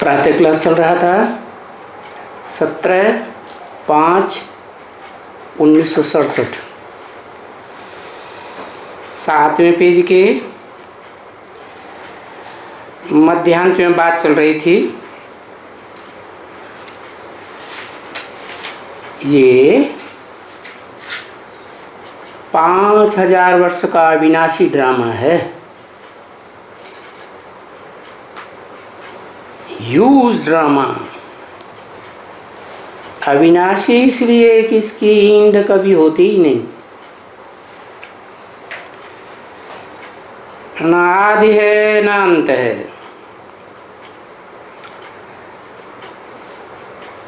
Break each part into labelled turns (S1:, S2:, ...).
S1: प्रातः क्लास चल रहा था 17/5/1967। 7वें पेज के मध्यांत में बात चल रही थी। ये 5000 वर्ष का अविनाशी ड्रामा है। Huge drama. अविनाशी इसलिए कि इसकी एंड कभी होती ही नहीं, ना आदि है ना अंत है।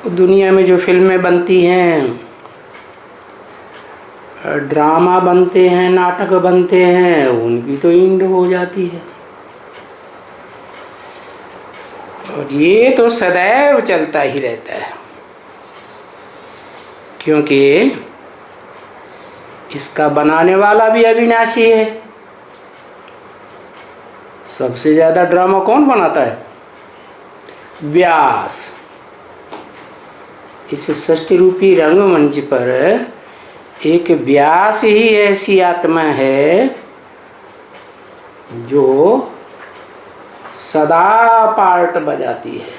S1: दुनिया में जो फिल्में बनती हैं, ड्रामा बनते हैं, नाटक बनते हैं, उनकी तो एंड हो जाती है। और ये तो सदैव चलता ही रहता है, क्योंकि इसका बनाने वाला भी अविनाशी है। सबसे ज्यादा ड्रामा कौन बनाता है? व्यास। इस सृष्टि रूपी रंगमंच पर एक व्यास ही ऐसी आत्मा है जो सदा पार्ट बजाती है,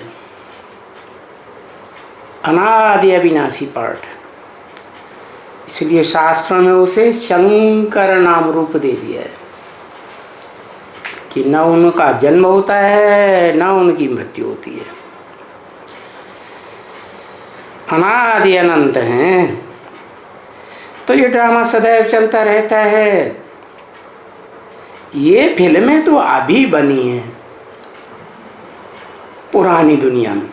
S1: अनादि अविनाशी पार्ट। इसलिए शास्त्रों में उसे शंकर नाम रूप दे दिया है कि न उनका जन्म होता है न उनकी मृत्यु होती है, अनादि अनंत हैं। तो ये ड्रामा सदैव चलता रहता है। ये फिल्में तो अभी बनी हैं पुरानी दुनिया में।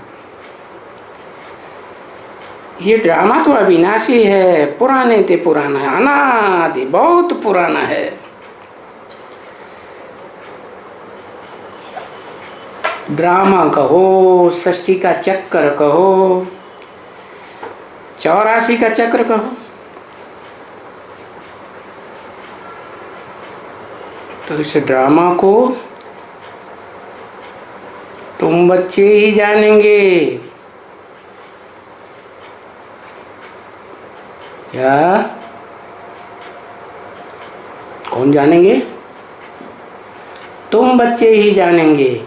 S1: ये ड्रामा तो अविनाशी है, पुराने ते पुराना है, अनादि बहुत पुराना है। ड्रामा कहो, सृष्टि का चक्कर कहो, 84 का चक्र कहो, तो इस ड्रामा को तुम बच्चे ही जानेंगे। क्या? कौन जानेंगे? तुम बच्चे ही जानेंगे।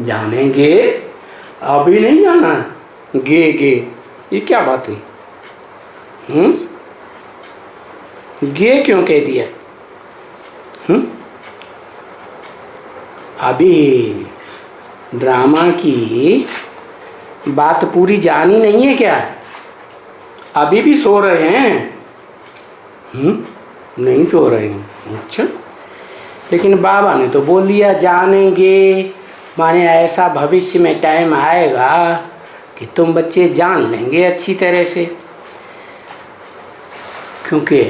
S1: जानेंगे? अभी नहीं जाना। गे गे ये क्या बात है? गे क्यों कह दिया? अभी ड्रामा की बात पूरी जानी नहीं है क्या? अभी भी सो रहे हैं? नहीं सो रहे हैं। अच्छा, लेकिन बाबा ने तो बोल दिया जानेंगे, माने ऐसा भविष्य में टाइम आएगा कि तुम बच्चे जान लेंगे अच्छी तरह से। क्योंकि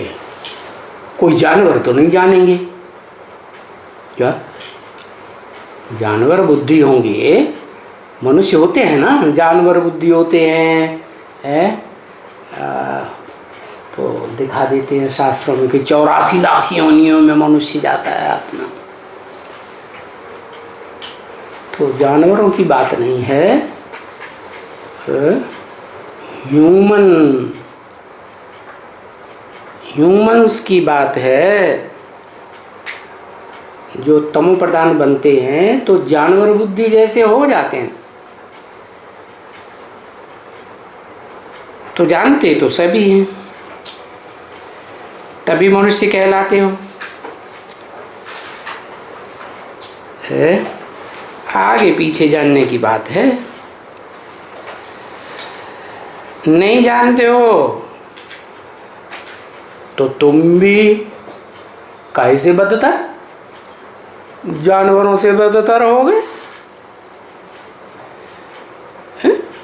S1: कोई जानवर तो नहीं जानेंगे। क्या? जानवर बुद्धि होंगे, मनुष्य होते हैं ना, जानवर बुद्धि होते हैं, तो दिखा देते हैं शास्त्रों में कि 84 लाख योनियों में मनुष्य जाता है आत्मा। तो जानवरों की बात नहीं है, ह्यूमंस की बात है। जो तमो प्रधान बनते हैं तो जानवर बुद्धि जैसे हो जाते हैं। तो जानते तो सभी हैं, तभी मनुष्य कहलाते हो। है आगे पीछे जानने की बात है। नहीं जानते हो तो तुम भी कैसे बदतर जानवरों से बदतर रहोगे?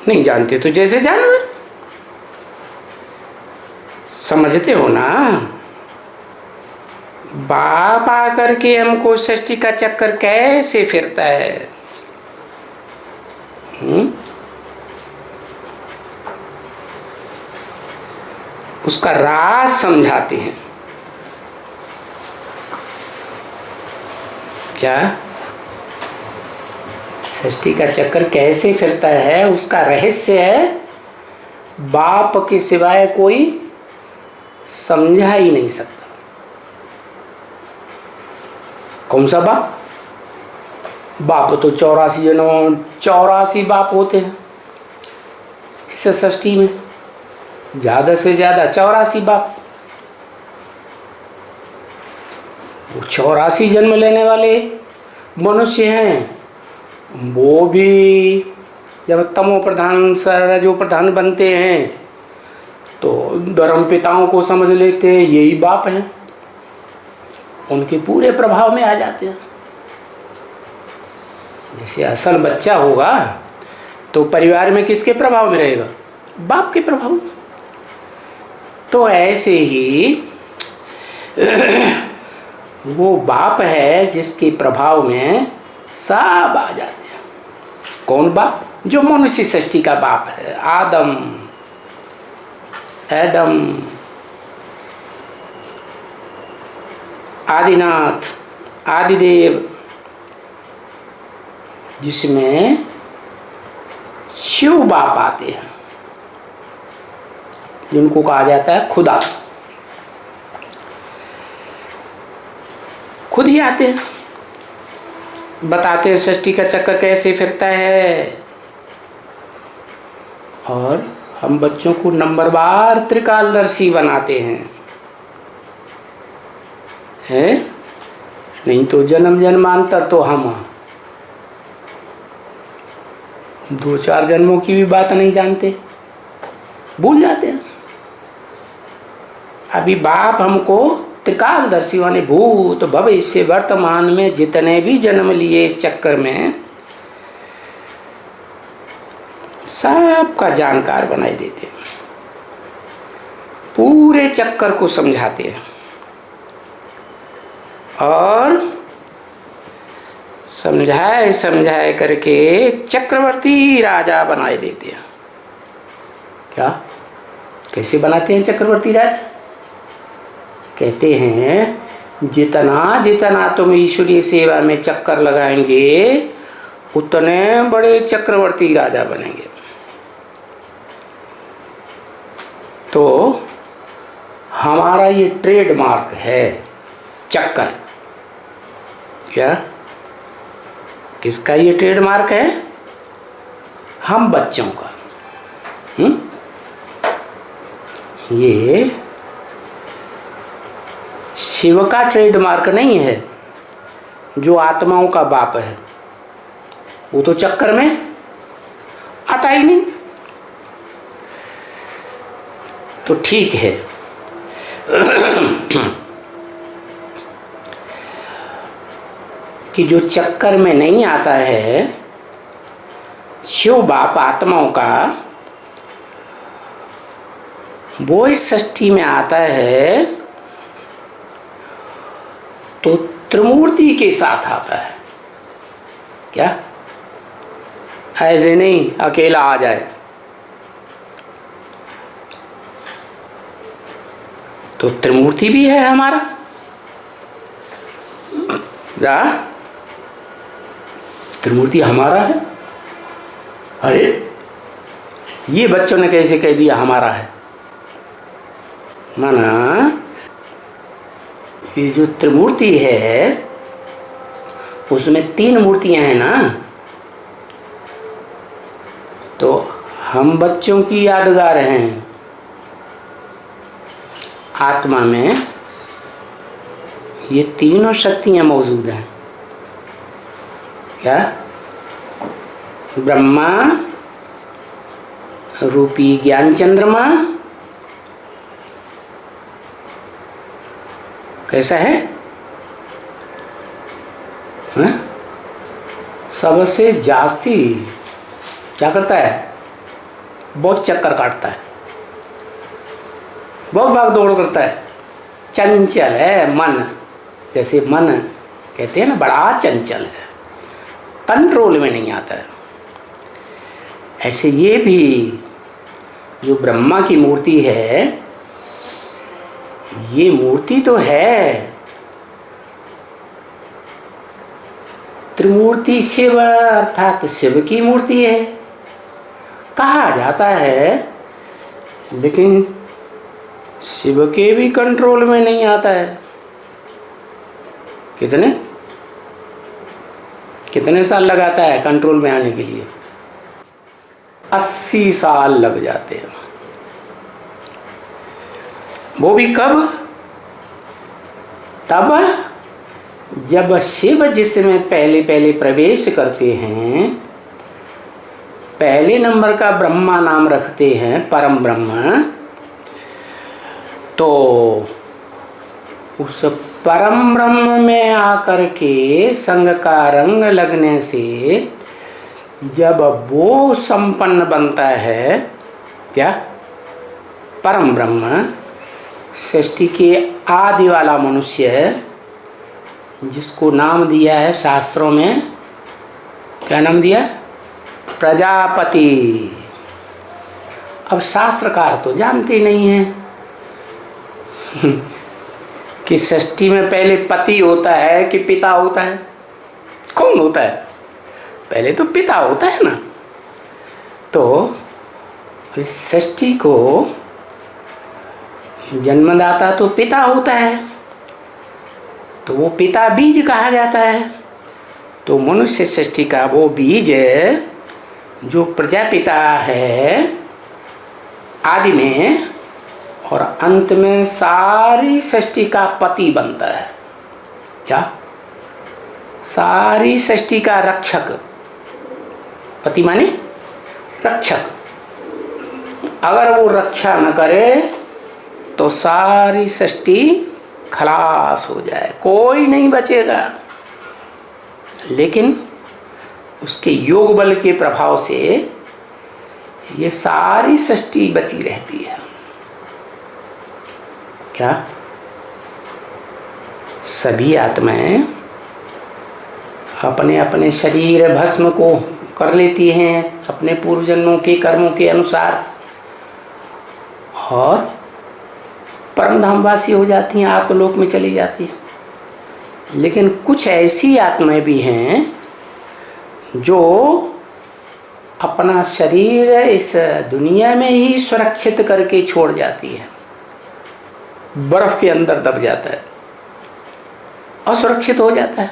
S1: नहीं जानते तो जैसे जानवर। समझते हो ना? बाप आकर के हमको सृष्टि का चक्कर कैसे फिरता है। उसका राज समझाते हैं। क्या? सृष्टि का चक्कर कैसे फिरता है उसका रहस्य है, बाप के सिवाय कोई समझा ही नहीं सकता। कौन सा बाप? बाप तो 84 जन्म 84 बाप होते हैं इस सृष्टि में, ज़्यादा से ज़्यादा 84 बाप। वो 84 जन्म लेने वाले मनुष्य हैं, वो भी जब तमो प्रधान रजो प्रधान बनते हैं तो धर्म पिताओं को समझ लेते हैं यही बाप हैं, उनके पूरे प्रभाव में आ जाते हैं। जैसे असल बच्चा होगा तो परिवार में किसके प्रभाव में रहेगा? बाप के प्रभाव में। तो ऐसे ही वो बाप है जिसके प्रभाव में सब आ जाते हैं। कौन बाप? जो मनुष्य सृष्टि का बाप है, आदम, एडम, आदिनाथ, आदिदेव, जिसमें शिव बाप आते हैं, जिनको कहा जाता है खुदा। खुद ही आते हैं, बताते हैं सृष्टि का चक्कर कैसे फिरता है, और हम बच्चों को नंबरवार त्रिकालदर्शी बनाते हैं। नहीं तो जन्म जन्मांतर तो हम 2-4 जन्मों की भी बात नहीं जानते, भूल जाते हैं। अभी बाप हमको त्रिकालदर्शी माने भूत भविष्य वर्तमान में जितने भी जन्म लिए इस चक्कर में सब का जानकार बनाए देते हैं, पूरे चक्कर को समझाते हैं और समझाए समझाए करके चक्रवर्ती राजा बनाए देते हैं। क्या कैसे बनाते हैं चक्रवर्ती राजा? कहते हैं जितना जितना तुम ईश्वरीय सेवा में चक्कर लगाएंगे उतने बड़े चक्रवर्ती राजा बनेंगे। तो हमारा ये ट्रेडमार्क है चक्कर। क्या किसका ये ट्रेडमार्क है? हम बच्चों का। ये शिव का ट्रेडमार्क नहीं है, जो आत्माओं का बाप है, वो तो चक्कर में आता ही नहीं। तो ठीक है कि जो चक्कर में नहीं आता है शिव बाप आत्माओं का, वो इस सृष्टि में आता है तो त्रिमूर्ति के साथ आता है। क्या ऐसे नहीं अकेला आ जाए, तो त्रिमूर्ति भी है हमारा। त्रिमूर्ति हमारा है। अरे ये बच्चों ने कैसे कह दिया हमारा है? माना ये जो त्रिमूर्ति है उसमें 3 मूर्तियां हैं ना, तो हम बच्चों की यादगार हैं। आत्मा में ये तीनों शक्तियां मौजूद हैं। क्या? ब्रह्मा रूपी ज्ञान चंद्रमा कैसा है? सबसे जास्ती क्या करता है? बहुत चक्कर काटता है, बहुत भाग दौड़ करता है, चंचल है मन। जैसे मन कहते हैं ना बड़ा चंचल है, कंट्रोल में नहीं आता है। ऐसे ये भी जो ब्रह्मा की मूर्ति है, ये मूर्ति तो है त्रिमूर्ति शिव अर्थात शिव की मूर्ति है कहा जाता है, लेकिन शिव के भी कंट्रोल में नहीं आता है। कितने साल लगाता है कंट्रोल में आने के लिए? 80 साल लग जाते हैं। वो भी कब? तब जब शिव जिसमें पहले पहले प्रवेश करते हैं, पहले नंबर का ब्रह्मा नाम रखते हैं, परम ब्रह्म, तो उस परम ब्रह्म में आकर के संग का रंग लगने से जब वो संपन्न बनता है, क्या? परम ब्रह्म, सृष्टि के आदि वाला मनुष्य, जिसको नाम दिया है शास्त्रों में, क्या नाम दिया? प्रजापति। अब शास्त्रकार तो जानते नहीं हैं कि सृष्टि में पहले पति होता है कि पिता होता है? कौन होता है? पहले तो पिता होता है ना। तो इस सृष्टि को जन्मदाता तो पिता होता है, तो वो पिता बीज कहा जाता है। तो मनुष्य सृष्टि का वो बीज जो प्रजापिता है आदि में, और अंत में सारी सृष्टि का पति बनता है। क्या? सारी सृष्टि का रक्षक। पति माने रक्षक। अगर वो रक्षा न करे तो सारी सृष्टि खलास हो जाए, कोई नहीं बचेगा। लेकिन उसके योग बल के प्रभाव से ये सारी सृष्टि बची रहती है। क्या? सभी आत्माएं अपने अपने शरीर भस्म को कर लेती हैं अपने पूर्व जन्मों के कर्मों के अनुसार, और परमधामवासी हो जाती हैं, आत्मलोक में चली जाती हैं। लेकिन कुछ ऐसी आत्माएं भी हैं जो अपना शरीर इस दुनिया में ही सुरक्षित करके छोड़ जाती है, बर्फ के अंदर दब जाता है, असुरक्षित हो जाता है।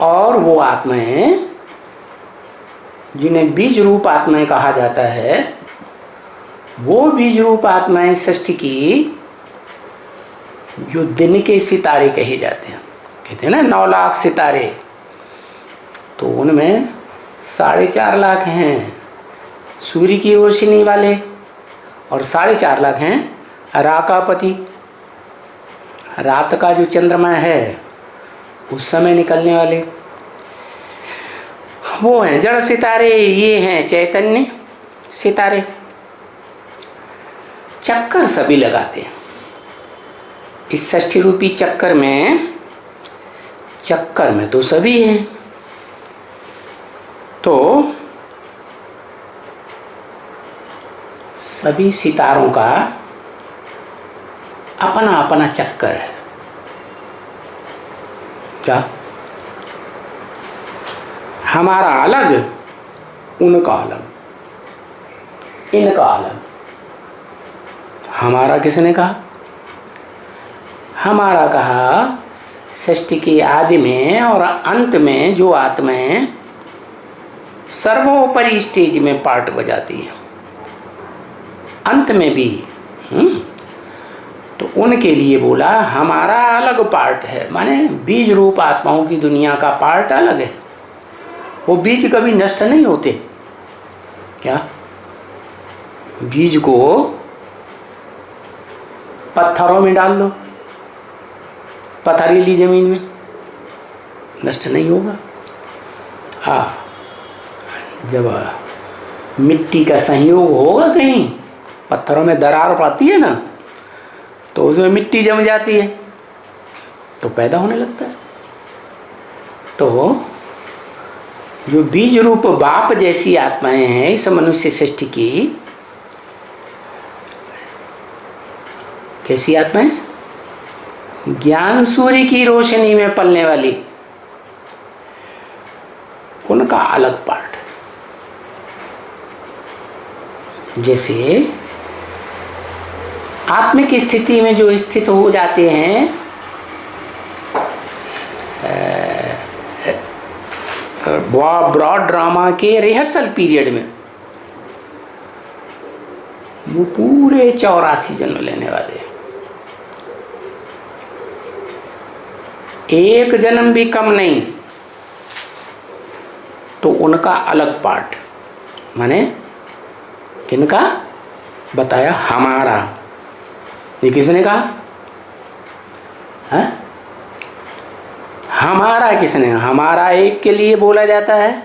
S1: और वो आत्माएं जिन्हें बीज रूप आत्माएं कहा जाता है, वो बीज रूप आत्माएं सृष्टि की जो दिन के सितारे कहे जाते हैं, कहते हैं ना 9 लाख सितारे, तो उनमें 4.5 लाख हैं सूर्य की रोशनी वाले, और 4.5 लाख हैं राकापति। रात का जो चंद्रमा है उस समय निकलने वाले, वो हैं जड़ सितारे। ये हैं चैतन्य सितारे। चक्कर सभी लगाते हैं इस षष्ठी रूपी चक्कर में तो सभी हैं। तो सभी सितारों का अपना अपना चक्कर है। क्या? हमारा अलग, उनका अलग, इनका अलग। हमारा किसने कहा? हमारा कहा सृष्टि के आदि में और अंत में जो आत्माएं सर्वोपरि स्टेज में पार्ट बजाती हैं, अंत में भी तो उनके लिए बोला हमारा अलग पार्ट है। माने बीज रूप आत्माओं की दुनिया का पार्ट अलग है। वो बीज कभी नष्ट नहीं होते। क्या? बीज को पत्थरों में डाल दो, पथरीली जमीन में, नष्ट नहीं होगा। हाँ, जब मिट्टी का संयोग होगा कहीं, पत्थरों में दरार पड़ती है ना, तो उसमें मिट्टी जम जाती है तो पैदा होने लगता है। तो जो बीज रूप बाप जैसी आत्माएं हैं इस मनुष्य सृष्टि की, कैसी आत्माएं? ज्ञान सूर्य की रोशनी में पलने वाली। उनका अलग पार्ट। जैसे आत्मिक स्थिति में जो स्थित हो जाते हैं, ब्रॉड ड्रामा के रिहर्सल पीरियड में, वो पूरे 84 जन्म लेने वाले, एक जन्म भी कम नहीं। तो उनका अलग पार्ट, माने किनका बताया? हमारा। ये किसने कहा है? हमारा किसने? हमारा एक के लिए बोला जाता है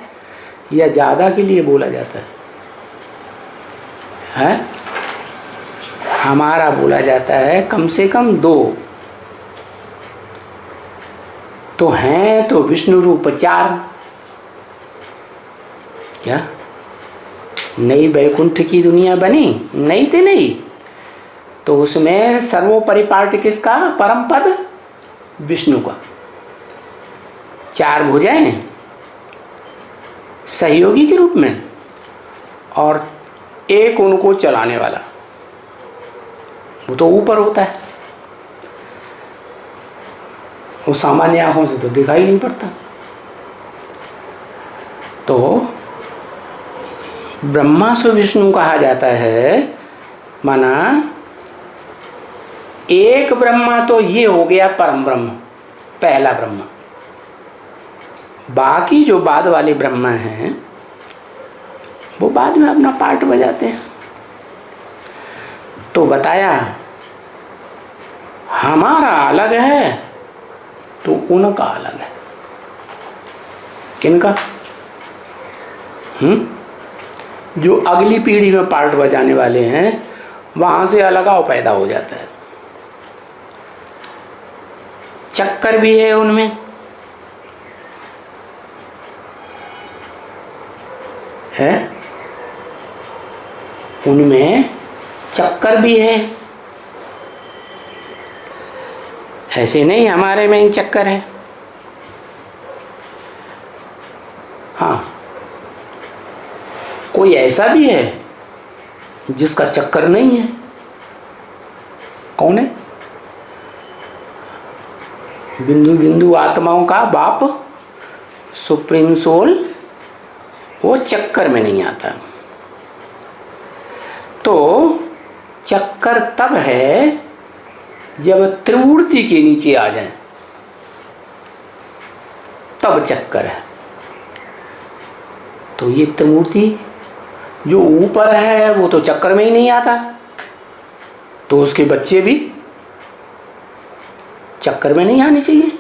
S1: या ज्यादा के लिए बोला जाता है? हमारा बोला जाता है कम से कम 2 तो हैं, तो विष्णु रूप 4। क्या नई वैकुंठ की दुनिया बनी? नहीं थी, नहीं। तो उसमें सर्वोपरि पार्ट किसका? परम पद विष्णु का। 4 भुजाएं सहयोगी के रूप में, और एक उनको चलाने वाला, वो तो ऊपर होता है, वो सामान्य आंखों से तो दिखाई नहीं पड़ता। तो ब्रह्मा से विष्णु कहा जाता है, माना एक ब्रह्मा तो ये हो गया परम ब्रह्म, पहला ब्रह्मा। बाकी जो बाद वाले ब्रह्मा हैं वो बाद में अपना पार्ट बजाते हैं। तो बताया हमारा अलग है तो उनका अलग है। किनका? जो अगली पीढ़ी में पार्ट बजाने वाले हैं, वहां से अलगाव पैदा हो जाता है। चक्कर भी है उनमें, है उनमें चक्कर भी है। ऐसे नहीं हमारे में ही चक्कर है। हाँ, कोई ऐसा भी है जिसका चक्कर नहीं है। कौन है? बिंदु बिंदु आत्माओं का बाप सुप्रीम सोल, वो चक्कर में नहीं आता। तो चक्कर तब है जब त्रिमूर्ति के नीचे आ जाए, तब चक्कर है। तो ये त्रिमूर्ति जो ऊपर है वो तो चक्कर में ही नहीं आता, तो उसके बच्चे भी चक्कर में नहीं आने चाहिए।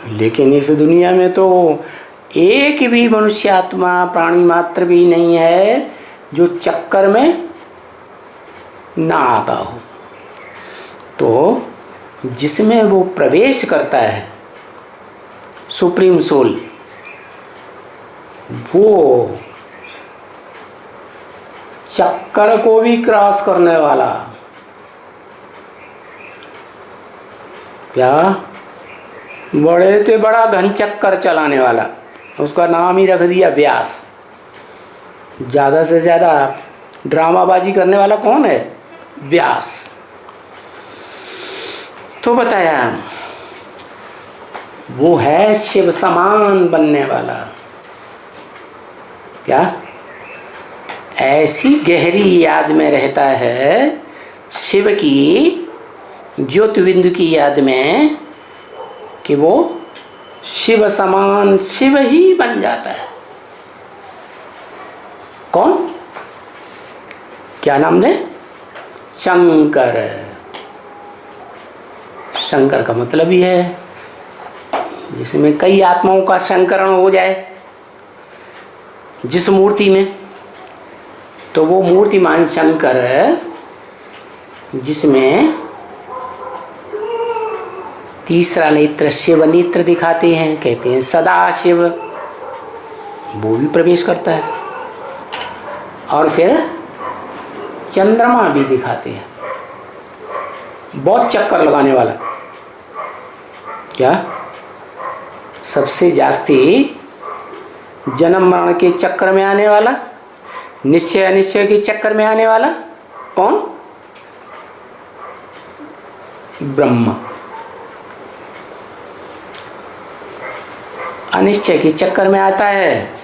S1: लेकिन इस दुनिया में तो एक भी मनुष्य आत्मा, प्राणी मात्र भी नहीं है जो चक्कर में ना आता हो। तो जिसमें वो प्रवेश करता है सुप्रीम सोल, वो चक्कर को भी क्रॉस करने वाला, क्या बड़े से बड़ा घन चक्कर चलाने वाला, उसका नाम ही रख दिया व्यास। ज़्यादा से ज़्यादा ड्रामाबाजी करने वाला कौन है? व्यास। तो बताया वो है शिव समान बनने वाला। क्या? ऐसी गहरी याद में रहता है शिव की, ज्योतिबिंदु की याद में, कि वो शिव समान शिव ही बन जाता है। कौन? क्या नाम दे? शंकर। शंकर का मतलब ही है जिसमें कई आत्माओं का संकरण हो जाए जिस मूर्ति में, तो वो मूर्तिमान शंकर है, जिसमें तीसरा नेत्र शिव नेत्र दिखाते हैं, कहते हैं सदा शिव, वो भी प्रवेश करता है। और फिर चंद्रमा भी दिखाते हैं, बहुत चक्कर लगाने वाला। क्या? सबसे जास्ती जन्म मरण के चक्कर में आने वाला, निश्चय अनिश्चय के चक्कर में आने वाला कौन? ब्रह्म। अनिश्चय के चक्कर में आता है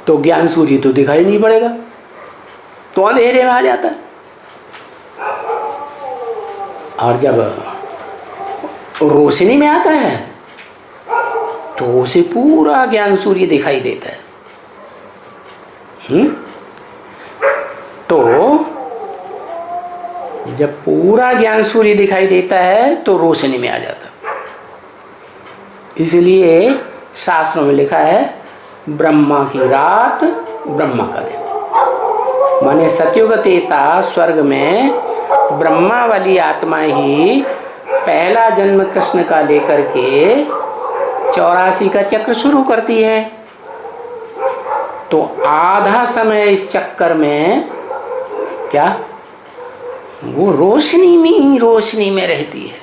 S1: तो ज्ञान सूर्य तो दिखाई नहीं पड़ेगा, तो अंधेरे में आ जाता है। और जब रोशनी में आता है तो उसे पूरा ज्ञान सूर्य दिखाई देता है। तो जब पूरा ज्ञान सूर्य दिखाई देता है तो रोशनी में आ जाता है। इसलिए शास्त्रों में लिखा है ब्रह्मा की रात ब्रह्मा का दिन। माने सतयुग तेता स्वर्ग में ब्रह्मा वाली आत्मा ही पहला जन्म कृष्ण का लेकर के 84 का चक्र शुरू करती है। तो आधा समय इस चक्कर में क्या वो रोशनी में ही रोशनी में रहती है।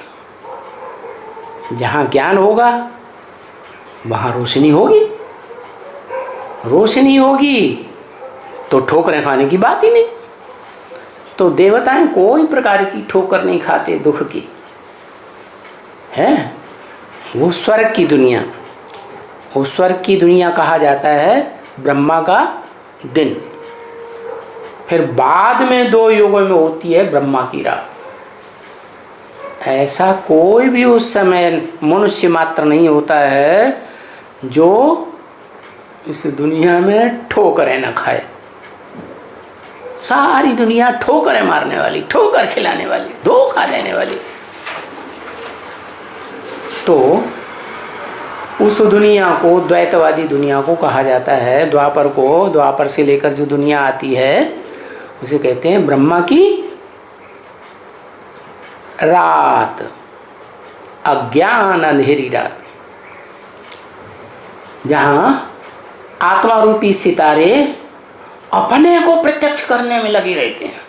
S1: जहाँ ज्ञान होगा वहाँ रोशनी होगी, रोशनी होगी तो ठोकरें खाने की बात ही नहीं। तो देवताएं कोई प्रकार की ठोकर नहीं खाते दुख की, है वो स्वर्ग की दुनिया। वो स्वर्ग की दुनिया कहा जाता है ब्रह्मा का दिन। फिर बाद में 2 युगों में होती है ब्रह्मा की रात। ऐसा कोई भी उस समय मनुष्य मात्र नहीं होता है जो इस दुनिया में ठोकरें न खाए। सारी दुनिया ठोकरें मारने वाली, ठोकर खिलाने वाली, धोखा देने वाली। तो उस दुनिया को, द्वैतवादी दुनिया को कहा जाता है। द्वापर को, द्वापर से लेकर जो दुनिया आती है उसे कहते हैं ब्रह्मा की रात, अज्ञान अंधेरी रात, जहां आत्मा रूपी सितारे अपने को प्रत्यक्ष करने में लगे रहते हैं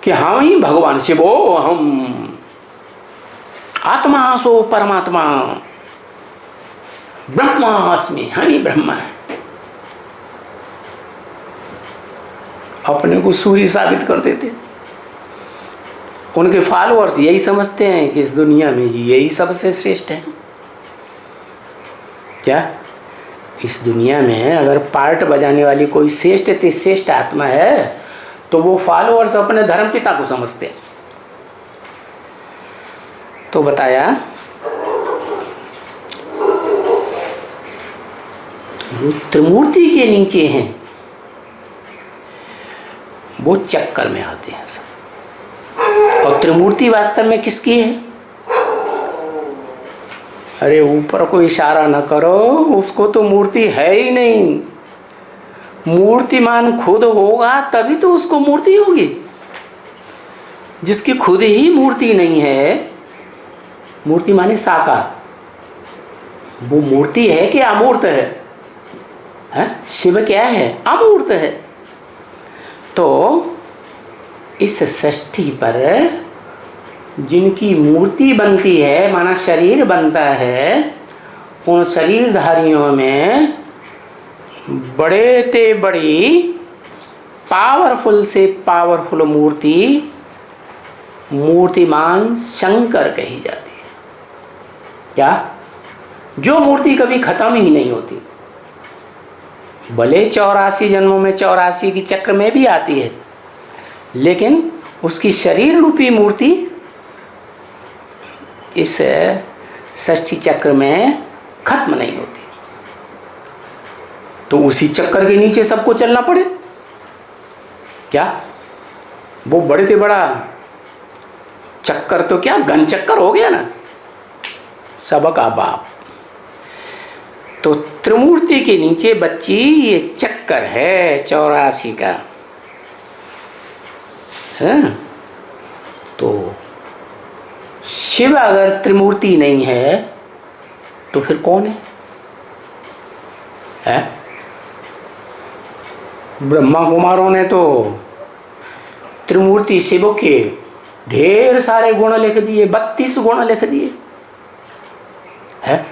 S1: कि हम ही भगवान शिवो हम आत्मा सो परमात्मा ब्रह्मास्मि, हम ही ब्रह्मा है। अपने को सूर्य साबित कर देते। उनके फॉलोअर्स यही समझते हैं कि इस दुनिया में यही सबसे श्रेष्ठ है। क्या इस दुनिया में अगर पार्ट बजाने वाली कोई श्रेष्ठ आत्मा है तो वो फॉलोअर्स अपने धर्म पिता को समझते हैं। तो बताया वो त्रिमूर्ति के नीचे हैं, वो चक्कर में आते हैं सब। और त्रिमूर्ति वास्तव में किसकी है? अरे ऊपर को इशारा न करो, उसको तो मूर्ति है ही नहीं। मूर्तिमान खुद होगा तभी तो उसको मूर्ति होगी। जिसकी खुद ही मूर्ति नहीं है, मूर्ति माने साकार, वो मूर्ति है कि अमूर्त है? शिव क्या है? अमूर्त है। तो इस सृष्टि पर जिनकी मूर्ति बनती है, माना शरीर बनता है, उन शरीरधारियों में बड़े ते बड़ी पावरफुल से पावरफुल मूर्तिमान शंकर कही जाती है। क्या? जो मूर्ति कभी खत्म ही नहीं होती, भले 84 जन्मों में 84 की चक्र में भी आती है, लेकिन उसकी शरीर रूपी मूर्ति इस षष्ठी चक्र में खत्म नहीं होती। तो उसी चक्कर के नीचे सबको चलना पड़े। क्या वो बड़े से बड़ा चक्कर तो क्या घन चक्कर हो गया ना, सबका बाप। तो त्रिमूर्ति के नीचे बच्ची ये चक्कर है 84 का है। तो शिव अगर त्रिमूर्ति नहीं है तो फिर कौन है? ब्रह्मा कुमारों ने तो त्रिमूर्ति शिव के ढेर सारे गुण लिख दिए, 32 गुण लिख दिए है।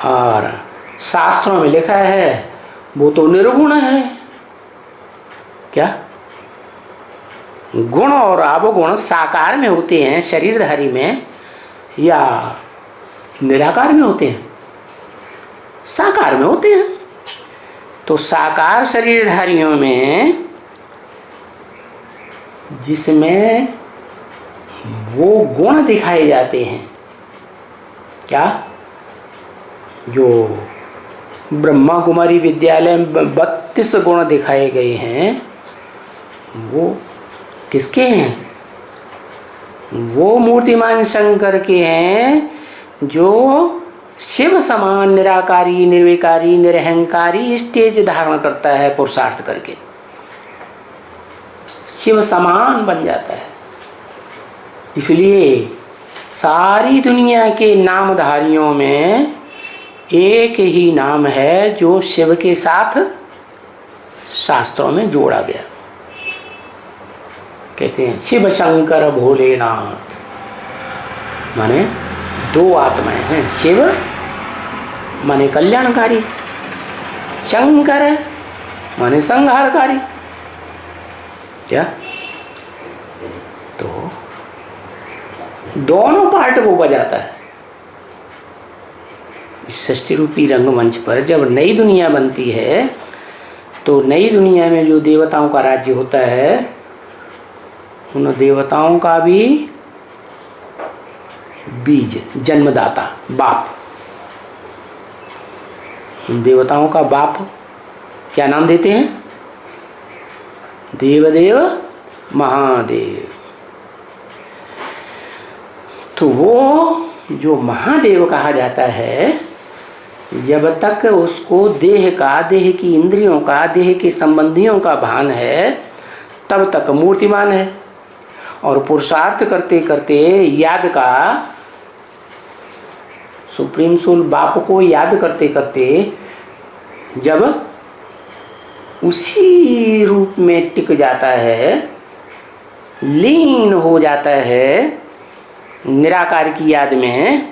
S1: और शास्त्रों में लिखा है वो तो निर्गुण है। क्या? गुण और अवगुण साकार में होते हैं शरीरधारी में या निराकार में होते हैं? साकार में होते हैं। तो साकार शरीरधारियों में जिसमें वो गुण दिखाए जाते हैं, क्या? जो ब्रह्मा कुमारी विद्यालय में 32 गुण दिखाए गए हैं, वो किसके हैं? वो मूर्तिमान शंकर के हैं जो शिव समान निराकारी, निर्विकारी, निरहंकारी स्टेज धारण करता है पुरुषार्थ करके, शिव समान बन जाता है। इसलिए सारी दुनिया के नामधारियों में एक ही नाम है जो शिव के साथ शास्त्रों में जोड़ा गया। कहते हैं शिव शंकर भोलेनाथ, माने दो आत्माएं हैं। शिव माने कल्याणकारी, शंकर माने संहारकारी। क्या? तो दोनों पार्ट वो बजाता है। इस सृष्टि रूपी रंगमंच पर जब नई दुनिया बनती है तो नई दुनिया में जो देवताओं का राज्य होता है, उन देवताओं का भी बीज, जन्मदाता, बाप, उन देवताओं का बाप क्या नाम देते हैं? देवदेव महादेव। तो वो जो महादेव कहा जाता है, जब तक उसको देह का, देह की इंद्रियों का, देह के संबंधियों का भान है, तब तक मूर्तिमान है। और पुरुषार्थ करते करते याद का, सुप्रीम सोल बाप को याद करते करते जब उसी रूप में टिक जाता है, लीन हो जाता है निराकार की याद में,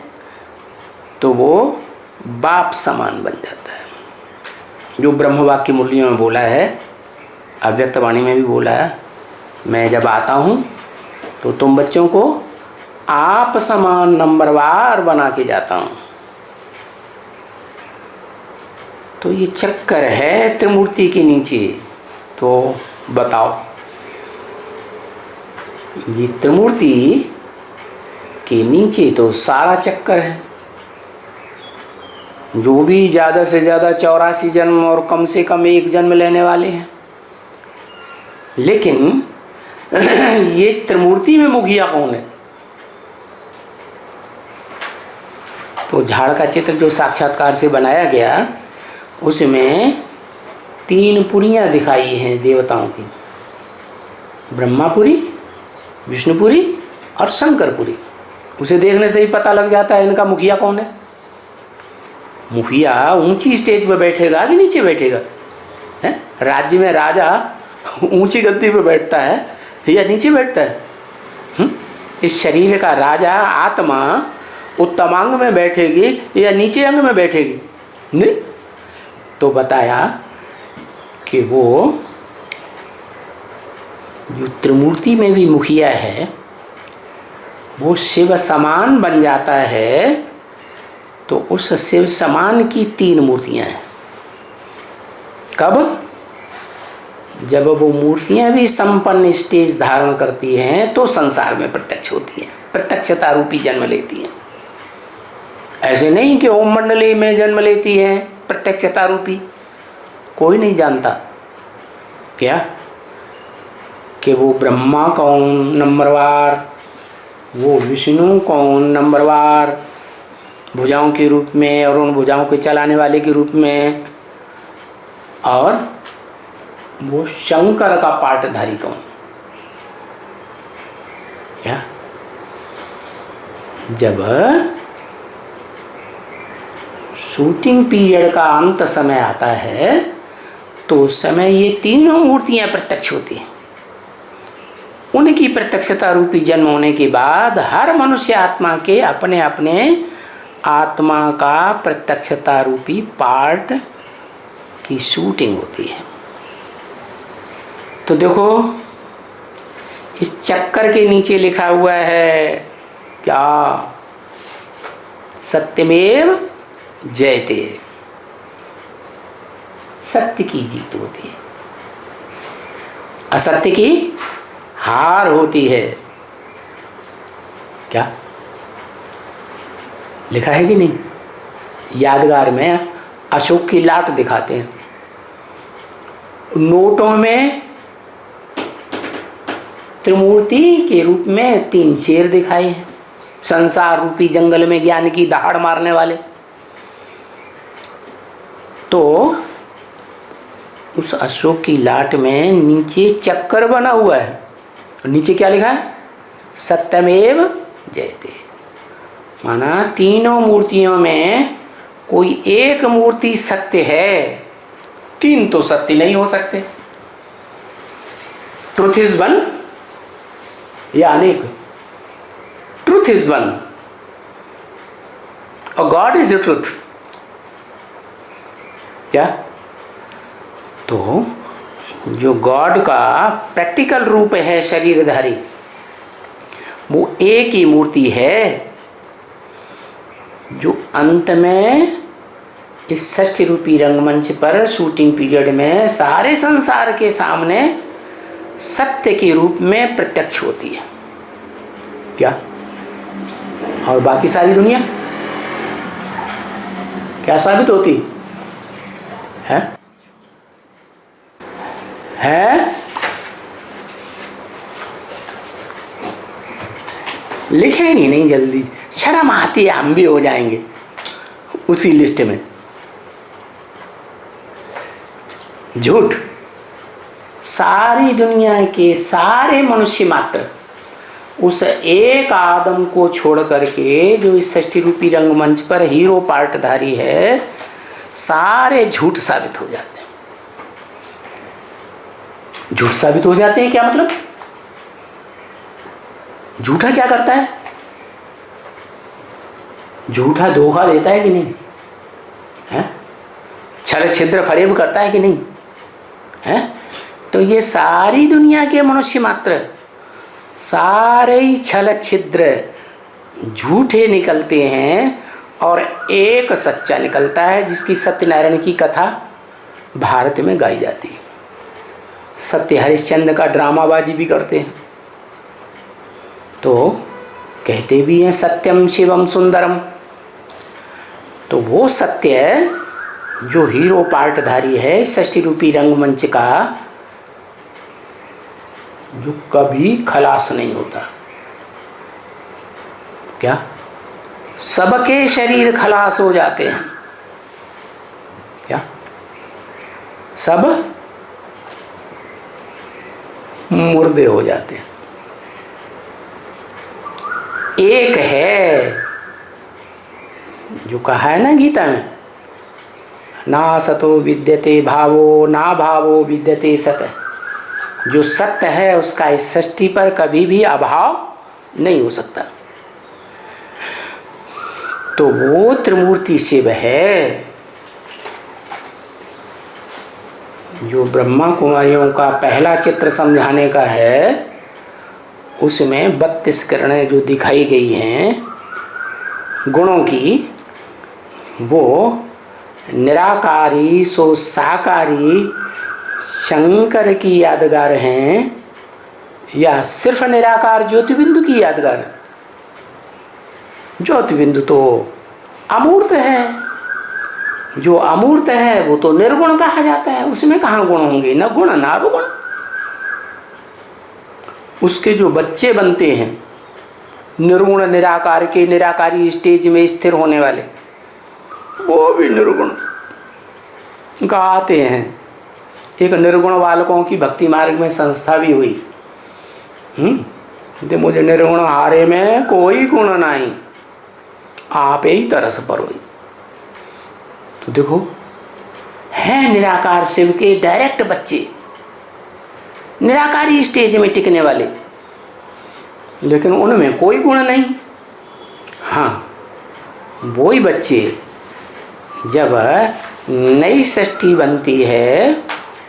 S1: तो वो बाप समान बन जाता है। जो ब्रह्म वाक्य मुरलियों में बोला है, अव्यक्त वाणी में भी बोला है, मैं जब आता हूँ तो तुम बच्चों को आप समान नंबरवार बना के जाता हूँ। तो ये चक्कर है त्रिमूर्ति के नीचे। तो बताओ, ये त्रिमूर्ति के नीचे तो सारा चक्कर है। जो भी ज़्यादा से ज़्यादा 84 जन्म और कम से कम 1 जन्म लेने वाले हैं, लेकिन ये त्रिमूर्ति में मुखिया कौन है? तो झाड़ का चित्र जो साक्षात्कार से बनाया गया, उसमें 3 पुरियाँ दिखाई हैं देवताओं की, ब्रह्मापुरी, विष्णुपुरी और शंकरपुरी। उसे देखने से ही पता लग जाता है इनका मुखिया कौन है। मुखिया ऊंची स्टेज पर बैठेगा कि नीचे बैठेगा? है? राज्य में राजा ऊंची गद्दी पर बैठता है या नीचे बैठता है? इस शरीर का राजा आत्मा उत्तम अंग में बैठेगी या नीचे अंग में बैठेगी? नहीं। तो बताया कि वो जो त्रिमूर्ति में भी मुखिया है, वो शिव समान बन जाता है। तो उस शिव समान की 3 मूर्तियां हैं। कब? जब वो मूर्तियां भी संपन्न स्टेज धारण करती हैं तो संसार में प्रत्यक्ष होती हैं, प्रत्यक्षता रूपी जन्म लेती हैं। ऐसे नहीं कि ओम मंडली में जन्म लेती हैं प्रत्यक्षता रूपी। कोई नहीं जानता क्या कि वो ब्रह्मा कौन नंबरवार, वो विष्णु कौन नंबरवार, भुजाओं के रूप में और उन भुजाओं के चलाने वाले के रूप में, और वो शंकर का पाटधारी कौन। क्या? जब शूटिंग पीरियड का अंत समय आता है तो उस समय ये 3 मूर्तियां प्रत्यक्ष होती हैं। उनकी प्रत्यक्षता रूपी जन्म होने के बाद हर मनुष्य आत्मा के अपने अपने आत्मा का प्रत्यक्षता रूपी पार्ट की शूटिंग होती है। तो देखो इस चक्कर के नीचे लिखा हुआ है क्या? सत्यमेव जयते, सत्य की जीत होती है, असत्य की हार होती है। क्या लिखा है कि नहीं? यादगार में अशोक की लाट दिखाते हैं, नोटों में त्रिमूर्ति के रूप में 3 शेर दिखाए हैं, संसार रूपी जंगल में ज्ञान की दहाड़ मारने वाले। तो उस अशोक की लाट में नीचे चक्कर बना हुआ है, और नीचे क्या लिखा है? सत्यमेव जयते। माना तीनों मूर्तियों में कोई एक मूर्ति सत्य है, 3 तो सत्य नहीं हो सकते। ट्रुथ इज वन या अनेक? ट्रुथ इज वन और गॉड इज द ट्रुथ। क्या? तो जो गॉड का प्रैक्टिकल रूप है शरीरधारी, वो एक ही मूर्ति है जो अंत में इस षष्ठी रूपी रंगमंच पर शूटिंग पीरियड में सारे संसार के सामने सत्य के रूप में प्रत्यक्ष होती है। क्या? और बाकी सारी दुनिया क्या साबित होती है? लिखेंगे नहीं जल्दी, शर्म आती है, हम भी हो जाएंगे उसी लिस्ट में। झूठ। सारी दुनिया के सारे मनुष्य मात्र उस एक आदम को छोड़ करके जो इस षष्ठी रूपी रंगमंच पर हीरो पार्टधारी है, सारे झूठ साबित हो जाते हैं। झूठ साबित हो जाते हैं क्या मतलब? झूठा क्या करता है? झूठा धोखा देता है कि नहीं? है? छल छिद्र फरेब करता है कि नहीं? है? तो ये सारी दुनिया के मनुष्य मात्र सारे ही छल छिद्र झूठे निकलते हैं, और एक सच्चा निकलता है, जिसकी सत्यनारायण की कथा भारत में गाई जाती है। सत्य हरिश्चंद्र का ड्रामाबाजी भी करते हैं, तो कहते भी हैं सत्यम शिवम सुंदरम। तो वो सत्य जो हीरो पार्टधारी है षष्ठी रूपी रंगमंच का, जो कभी खलास नहीं होता। क्या? सबके शरीर खलास हो जाते हैं। क्या? सब मुर्दे हो जाते हैं। एक है जो कहा है ना गीता में, ना सतो विद्यते भावो ना भावो विद्यते सत। जो सत्य है उसका इस सृष्टि पर कभी भी अभाव नहीं हो सकता। तो वो त्रिमूर्ति शिव है जो ब्रह्मा कुमारियों का पहला चित्र समझाने का है। उसमें 32 किरणें जो दिखाई गई हैं गुणों की, वो निराकारी सो साकारी शंकर की यादगार हैं, या सिर्फ निराकार ज्योतिबिंदु की यादगार? ज्योतिबिंदु तो अमूर्त है, जो अमूर्त है वो तो निर्गुण कहा जाता है। उसमें कहाँ गुण होंगे? न गुण न अवगुण। उसके जो बच्चे बनते हैं निर्गुण निराकार के, निराकारी स्टेज में स्थिर होने वाले, वो भी निर्गुण गाते हैं। एक निर्गुण बालकों की भक्ति मार्ग में संस्था भी हुई। तो मुझे निर्गुण हारे में कोई गुण नहीं, आप ही तरस पर हुई। तो देखो है निराकार शिव के डायरेक्ट बच्चे, निराकारी स्टेज में टिकने वाले, लेकिन उनमें कोई गुण नहीं। हाँ, वो ही बच्चे जब नई सृष्टि बनती है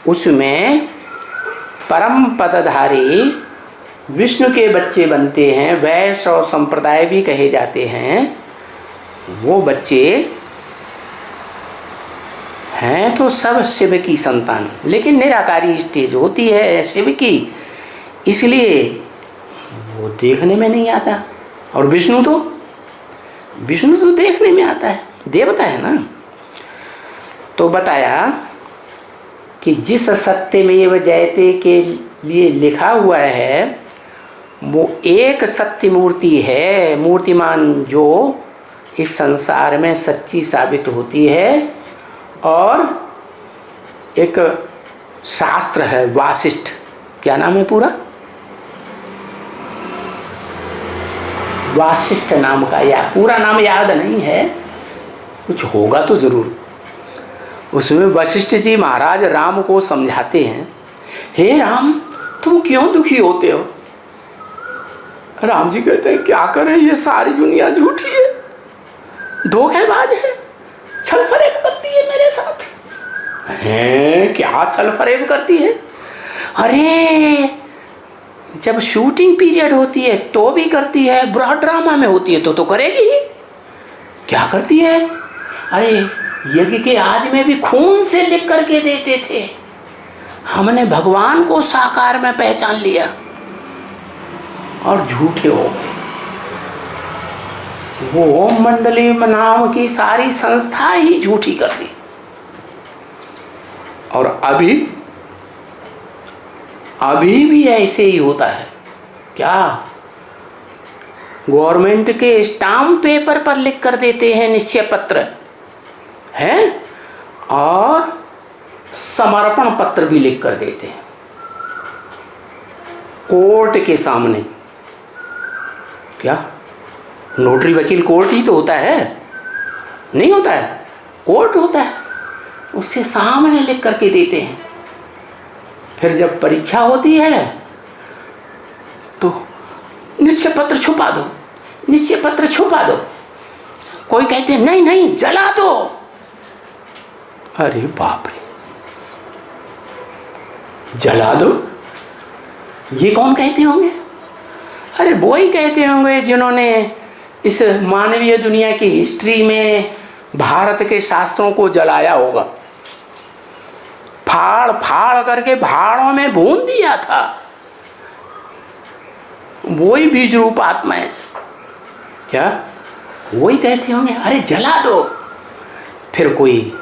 S1: उसमें परम पदधारी विष्णु के बच्चे बनते हैं, वैश्य और संप्रदाय भी कहे जाते हैं। वो बच्चे हैं तो सब शिव की संतान, लेकिन निराकारी स्टेज होती है शिव की, इसलिए वो देखने में नहीं आता। और विष्णु तो देखने में आता है, देवता है ना। तो बताया कि जिस सत्यमेव जयते के लिए लिखा हुआ है वो एक सत्य मूर्ति है, मूर्तिमान, जो इस संसार में सच्ची साबित होती है। और एक शास्त्र है वासिष्ठ, क्या नाम है पूरा, वासिष्ठ नाम का, या पूरा नाम याद नहीं है, कुछ होगा तो जरूर। उसमें वशिष्ठ जी महाराज राम को समझाते हैं, हे राम तुम क्यों दुखी होते हो। राम जी कहते हैं क्या करें, ये सारी दुनिया झूठी है, धोखेबाज है, छल फरेब करती है मेरे साथ। है क्या छल फरेब करती है? अरे जब शूटिंग पीरियड होती है तो भी करती है, ब्रॉड ड्रामा में होती है तो करेगी ही। क्या करती है? अरे यज्ञ के आदि में भी खून से लिख करके देते थे, हमने भगवान को साकार में पहचान लिया और झूठे हो गए। वो मंडली नाम की सारी संस्था ही झूठी कर दी। और अभी भी ऐसे ही होता है। क्या गवर्नमेंट के स्टाम्प पेपर पर लिख कर देते हैं निश्चय पत्र है, और समर्पण पत्र भी लिख कर देते हैं कोर्ट के सामने। क्या नोटरी वकील कोर्ट ही तो होता है? नहीं होता है, कोर्ट होता है, उसके सामने लिख करके देते हैं। फिर जब परीक्षा होती है तो निश्चय पत्र छुपा दो, निश्चय पत्र छुपा दो। कोई कहते हैं नहीं नहीं जला दो। अरे बाप रे, जला दो, ये कौन कहते होंगे? अरे वो ही कहते होंगे जिन्होंने इस मानवीय दुनिया की हिस्ट्री में भारत के शास्त्रों को जलाया होगा, फाड़ फाड़ करके भाड़ों में भून दिया था। वो ही बीज रूप आत्मा है। क्या वो ही कहते होंगे अरे जला दो। फिर कोई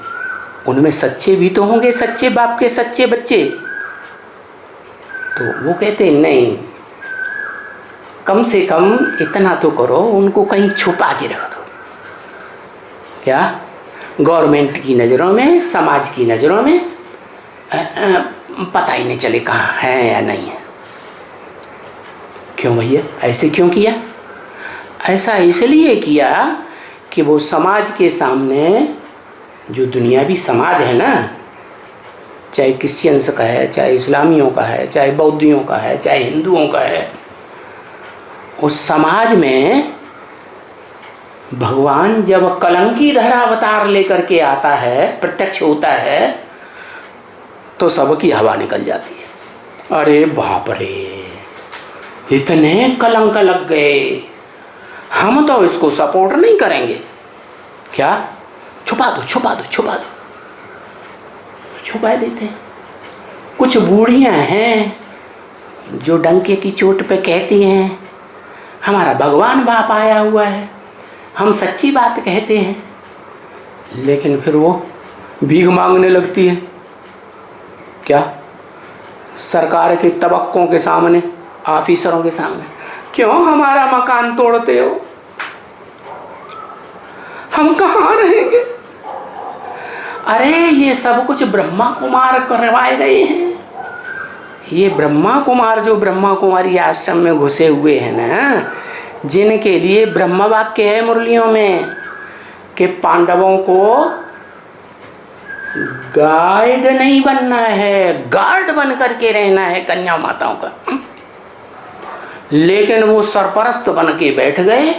S1: उनमें सच्चे भी तो होंगे, सच्चे बाप के सच्चे बच्चे, तो वो कहते नहीं, कम से कम इतना तो करो, उनको कहीं छुपा के रख दो। क्या गवर्नमेंट की नज़रों में, समाज की नज़रों में पता ही नहीं चले कहाँ है या नहीं है। क्यों भैया ऐसे क्यों किया? ऐसा इसलिए किया कि वो समाज के सामने, जो दुनियावी समाज है ना, चाहे क्रिश्चियंस का है, चाहे इस्लामियों का है, चाहे बौद्धियों का है, चाहे हिंदुओं का है, उस समाज में भगवान जब कलंकी धरा अवतार लेकर के आता है, प्रत्यक्ष होता है, तो सबकी हवा निकल जाती है। अरे बाप रे, इतने कलंक लग गए, हम तो इसको सपोर्ट नहीं करेंगे। क्या छुपा दो छुपा दो छुपा दो, छुपा देते हैं। कुछ बूढ़ियां हैं जो डंके की चोट पे कहती हैं हमारा भगवान बाप आया हुआ है, हम सच्ची बात कहते हैं, लेकिन फिर वो भीख मांगने लगती है। क्या सरकार के तबक्कों के सामने, ऑफिसरों के सामने, क्यों हमारा मकान तोड़ते हो, हम कहाँ रहेंगे? अरे ये सब कुछ ब्रह्मा कुमार करवाए रहे हैं। ये ब्रह्मा कुमार जो ब्रह्मा कुमारी आश्रम में घुसे हुए हैं ना, जिनके लिए ब्रह्म वाक्य है मुरलियों में कि पांडवों को गाइड नहीं बनना है, गार्ड बन करके रहना है कन्या माताओं का, लेकिन वो सरपरस्त बन के बैठ गए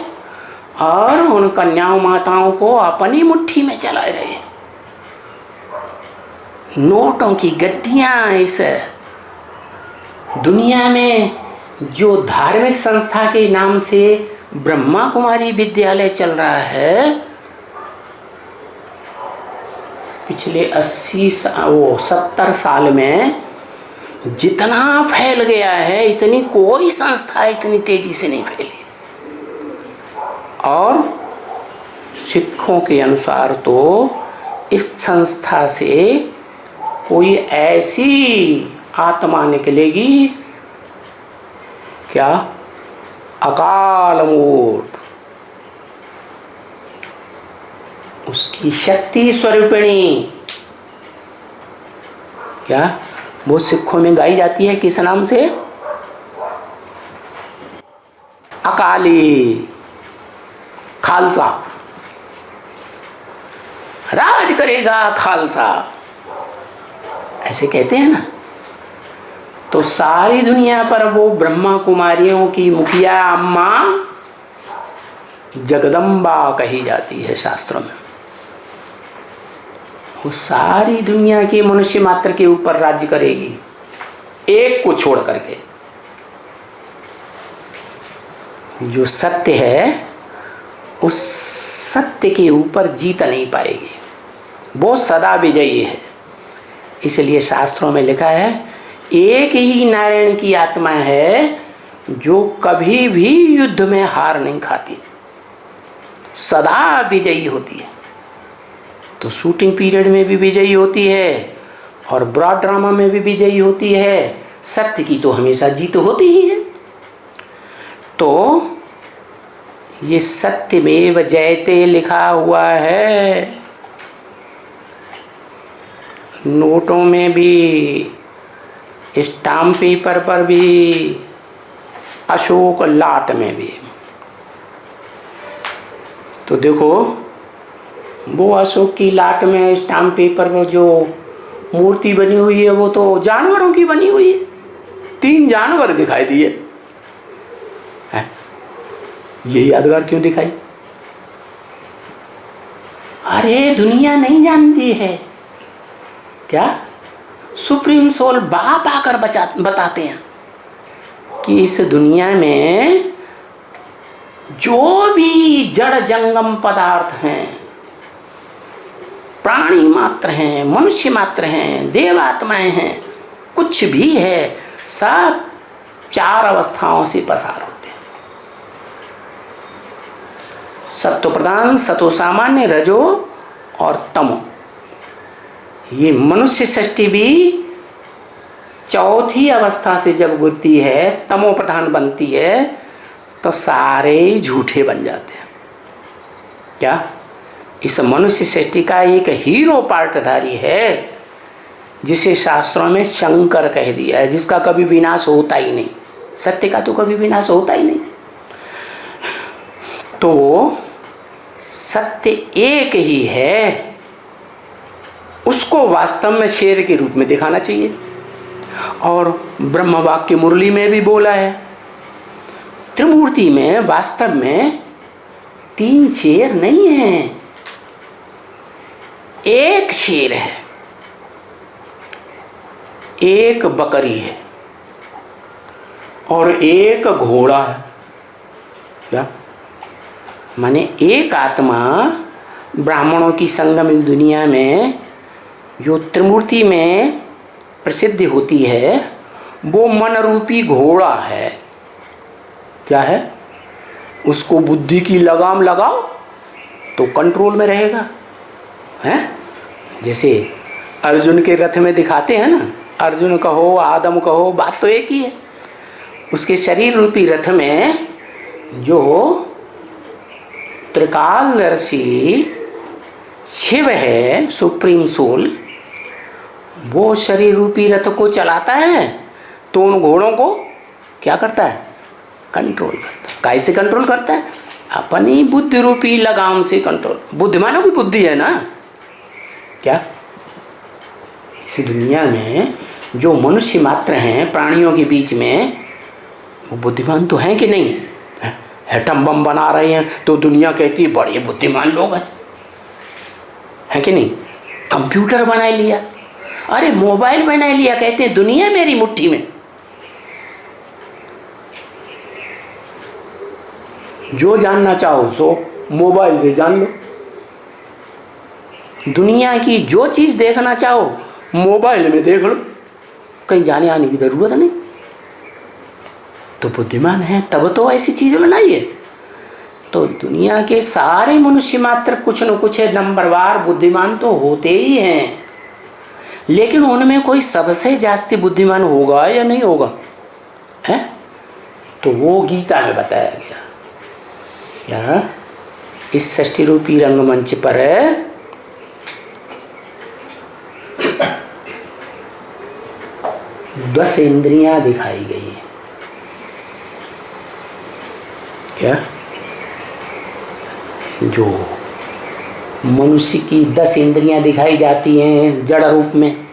S1: और उन कन्याओं माताओं को अपनी मुट्ठी में चलाए रहे। नोटों की गड्डियां इस दुनिया में जो धार्मिक संस्था के नाम से ब्रह्मा कुमारी विद्यालय चल रहा है, पिछले 70 साल में जितना फैल गया है, इतनी कोई संस्था इतनी तेजी से नहीं फैली। और सिखों के अनुसार तो इस संस्था से कोई ऐसी आत्मा निकलेगी, क्या, अकाल मूर्त, उसकी शक्ति स्वरूपिणी, क्या वो सिखों में गाई जाती है किस नाम से? अकाली, खालसा, राज करेगा खालसा, ऐसे कहते हैं ना। तो सारी दुनिया पर वो ब्रह्मा कुमारियों की मुखिया अम्मा जगदम्बा कही जाती है शास्त्रों में। वो सारी दुनिया के मनुष्य मात्र के ऊपर राज्य करेगी, एक को छोड़ करके। जो सत्य है उस सत्य के ऊपर जीत नहीं पाएगी, वो सदा विजयी है। इसलिए शास्त्रों में लिखा है, एक ही नारायण की आत्मा है जो कभी भी युद्ध में हार नहीं खाती, सदा विजयी होती है। तो शूटिंग पीरियड में भी विजयी होती है और ब्रॉड ड्रामा में भी विजयी होती है। सत्य की तो हमेशा जीत होती ही है। तो ये सत्यमेव जयते लिखा हुआ है, नोटों में भी, स्टाम्प पेपर पर भी, अशोक लाट में भी। तो देखो, वो अशोक की लाट में स्टाम्प पेपर में जो मूर्ति बनी हुई है वो तो जानवरों की बनी हुई है। 3 जानवर दिखाई दिए। ये यादगार क्यों दिखाई? अरे दुनिया नहीं जानती है क्या? सुप्रीम सोल बाप आकर बताते हैं कि इस दुनिया में जो भी जड़ जंगम पदार्थ हैं, प्राणी मात्र हैं, मनुष्य मात्र हैं, देवात्माएं हैं, कुछ भी है, सब 4 अवस्थाओं से पसार होते हैं। सत्व प्रधान, सतो सामान्य, रजो और तमो। ये मनुष्य सृष्टि भी चौथी अवस्था से जब गुजरती है, तमो प्रधान बनती है, तो सारे झूठे बन जाते हैं। क्या? इस मनुष्य सृष्टि का एक हीरो पार्टधारी है जिसे शास्त्रों में शंकर कह दिया है, जिसका कभी विनाश होता ही नहीं। सत्य का तो कभी विनाश होता ही नहीं। तो सत्य एक ही है, उसको वास्तव में शेर के रूप में दिखाना चाहिए। और ब्रह्म वाक्य मुरली में भी बोला है, त्रिमूर्ति में वास्तव में 3 शेर नहीं है, एक शेर है, एक बकरी है और एक घोड़ा है। क्या माने? एक आत्मा ब्राह्मणों की संगम दुनिया में जो त्रिमूर्ति में प्रसिद्ध होती है, वो मन रूपी घोड़ा है। क्या है? उसको बुद्धि की लगाम लगाओ तो कंट्रोल में रहेगा। हैं? जैसे अर्जुन के रथ में दिखाते हैं ना, अर्जुन कहो आदम कहो, बात तो एक ही है। उसके शरीर रूपी रथ में जो त्रिकालदर्शी शिव है, सुप्रीम सोल, वो शरीर रूपी रथ को चलाता है, तो उन घोड़ों को क्या करता है? कंट्रोल करता है। कैसे कंट्रोल करता है? अपनी बुद्धि रूपी लगाम से कंट्रोल। बुद्धिमानों की बुद्धि है ना। क्या इस दुनिया में जो मनुष्य मात्र हैं प्राणियों के बीच में, वो बुद्धिमान तो हैं कि नहीं? एटम बम बना रहे हैं तो दुनिया कहती है बड़े बुद्धिमान लोग हैं, है कि नहीं। कंप्यूटर बना लिया, अरे मोबाइल बना लिया, कहते हैं दुनिया मेरी मुट्ठी में। जो जानना चाहो सो मोबाइल से जान लो, दुनिया की जो चीज़ देखना चाहो मोबाइल में देख लो, कहीं जाने आने की ज़रूरत नहीं। तो बुद्धिमान है तब तो ऐसी चीज़ें बनाइए। तो दुनिया के सारे मनुष्य मात्र कुछ न कुछ नंबरवार बुद्धिमान तो होते ही हैं, लेकिन उनमें कोई सबसे जास्ती बुद्धिमान होगा या नहीं होगा, है? तो वो गीता में बताया गया। क्या इस षष्ठी रूपी रंगमंच पर 10 इंद्रियां दिखाई गई हैं। क्या जो मनुष्य की 10 इंद्रियां दिखाई जाती हैं जड़ रूप में,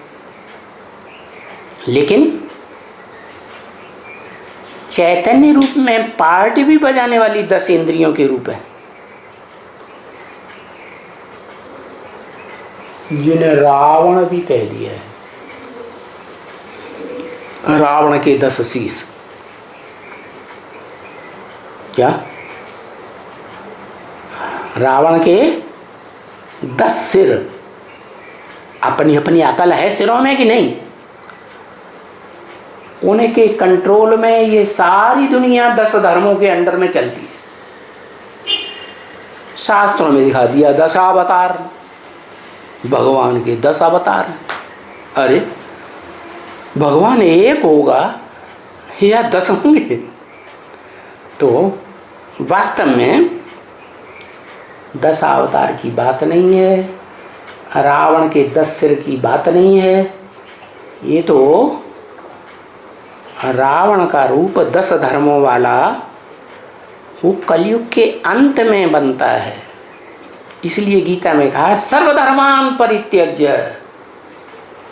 S1: लेकिन चैतन्य रूप में पार्ट भी बजाने वाली 10 इंद्रियों के रूप है, जिन्हें रावण भी कह दिया है। रावण के 10 शीश, क्या रावण के 10 सिर, अपनी अपनी अकल है सिरों में कि नहीं, उनके कंट्रोल में ये सारी दुनिया 10 धर्मों के अंडर में चलती है। शास्त्रों में दिखा दिया 10 अवतार, भगवान के 10 अवतार। अरे भगवान एक होगा या 10 होंगे? तो वास्तव में 10 अवतार की बात नहीं है, रावण के 10 सिर की बात नहीं है। ये तो रावण का रूप 10 धर्मों वाला वो कलयुग के अंत में बनता है। इसलिए गीता में कहा सर्वधर्मान परित्यज्य।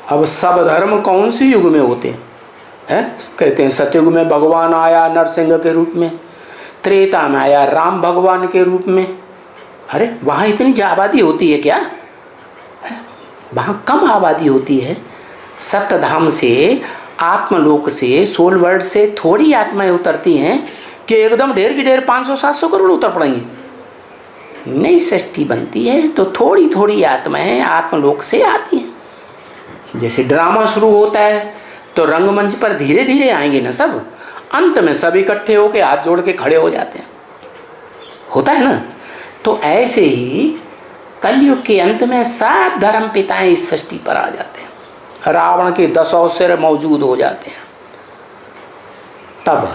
S1: अब सब धर्म कौन से युग में होते हैं? कहते हैं सतयुग में भगवान आया नरसिंह के रूप में, त्रेता में आया राम भगवान के रूप में। अरे वहाँ इतनी आबादी होती है क्या? वहाँ कम आबादी होती है। सप्तधाम से, आत्मलोक से, सोल वर्ल्ड से थोड़ी आत्माएं उतरती हैं कि एकदम ढेर की ढेर 500-700 करोड़ उतर पड़ेंगी। नई सृष्टि बनती है तो थोड़ी थोड़ी आत्माएं आत्मलोक से आती हैं। जैसे ड्रामा शुरू होता है तो रंगमंच पर धीरे धीरे आएंगे ना सब, अंत में सब इकट्ठे होकर हाथ जोड़ के खड़े हो जाते हैं, होता है ना। तो ऐसे ही कलयुग के अंत में सब धर्म पिताएं इस सृष्टि पर आ जाते हैं, रावण के 10 सिर मौजूद हो जाते हैं। तब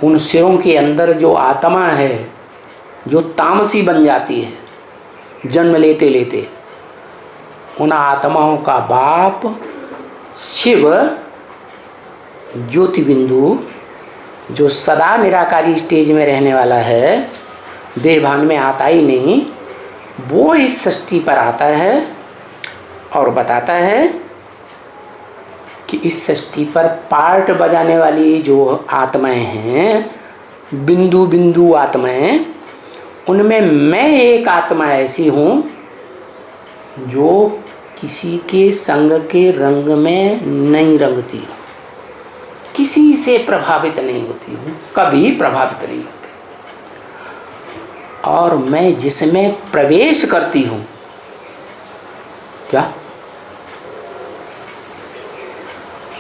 S1: उन सिरों के अंदर जो आत्मा है जो तामसी बन जाती है जन्म लेते लेते, उन आत्माओं का बाप शिव ज्योतिबिंदु जो सदा निराकारी स्टेज में रहने वाला है, देहभान में आता ही नहीं, वो इस सृष्टि पर आता है और बताता है कि इस सृष्टि पर पार्ट बजाने वाली जो आत्माएं हैं, बिंदु बिंदु आत्माएं, उनमें मैं एक आत्मा ऐसी हूँ जो किसी के संग के रंग में नहीं रंगती हूँ, किसी से प्रभावित नहीं होती हूँ, कभी प्रभावित नहीं होती। और मैं जिसमें प्रवेश करती हूँ, क्या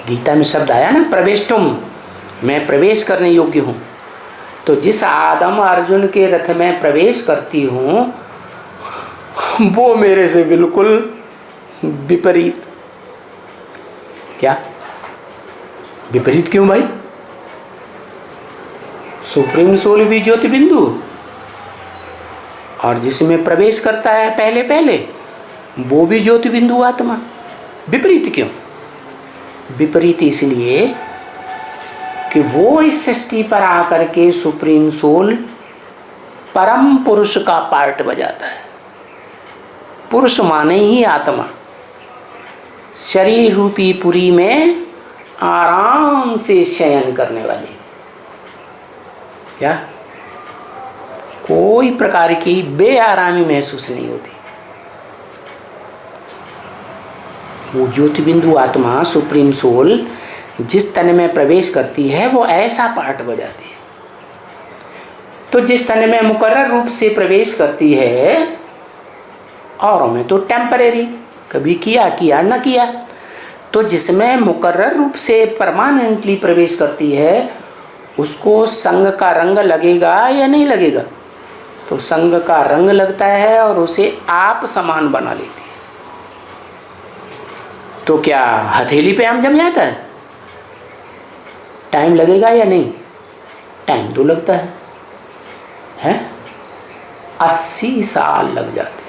S1: गीता में शब्द आया ना प्रवेष्टुम, मैं प्रवेश करने योग्य हूँ। तो जिस आदम अर्जुन के रथ में प्रवेश करती हूँ वो मेरे से बिल्कुल विपरीत। क्या विपरीत क्यों भाई? सुप्रीम सोल भी ज्योति बिंदु, और जिसमें प्रवेश करता है पहले पहले वो भी ज्योति बिंदु आत्मा। विपरीत क्यों? विपरीत इसलिए कि वो इस सृष्टि पर आकर के सुप्रीम सोल परम पुरुष का पार्ट बजाता है। पुरुष माने ही आत्मा, शरीर रूपी पुरी में आराम से शयन करने वाली। क्या कोई प्रकार की बेआरामी महसूस नहीं होती। वो ज्योति बिंदु आत्मा सुप्रीम सोल जिस तन में प्रवेश करती है वो ऐसा पार्ट बजाती है। तो जिस तन में मुकर्रर रूप से प्रवेश करती है, औरों में तो टेम्परेरी, कभी किया किया न किया। तो जिसमें मुकर्रर रूप से परमानेंटली प्रवेश करती है उसको संग का रंग लगेगा या नहीं लगेगा? तो संग का रंग लगता है और उसे आप समान बना लेती है। तो क्या हथेली पे आम जम जाता है? टाइम लगेगा या नहीं? टाइम तो लगता है 80 साल लग जाते हैं।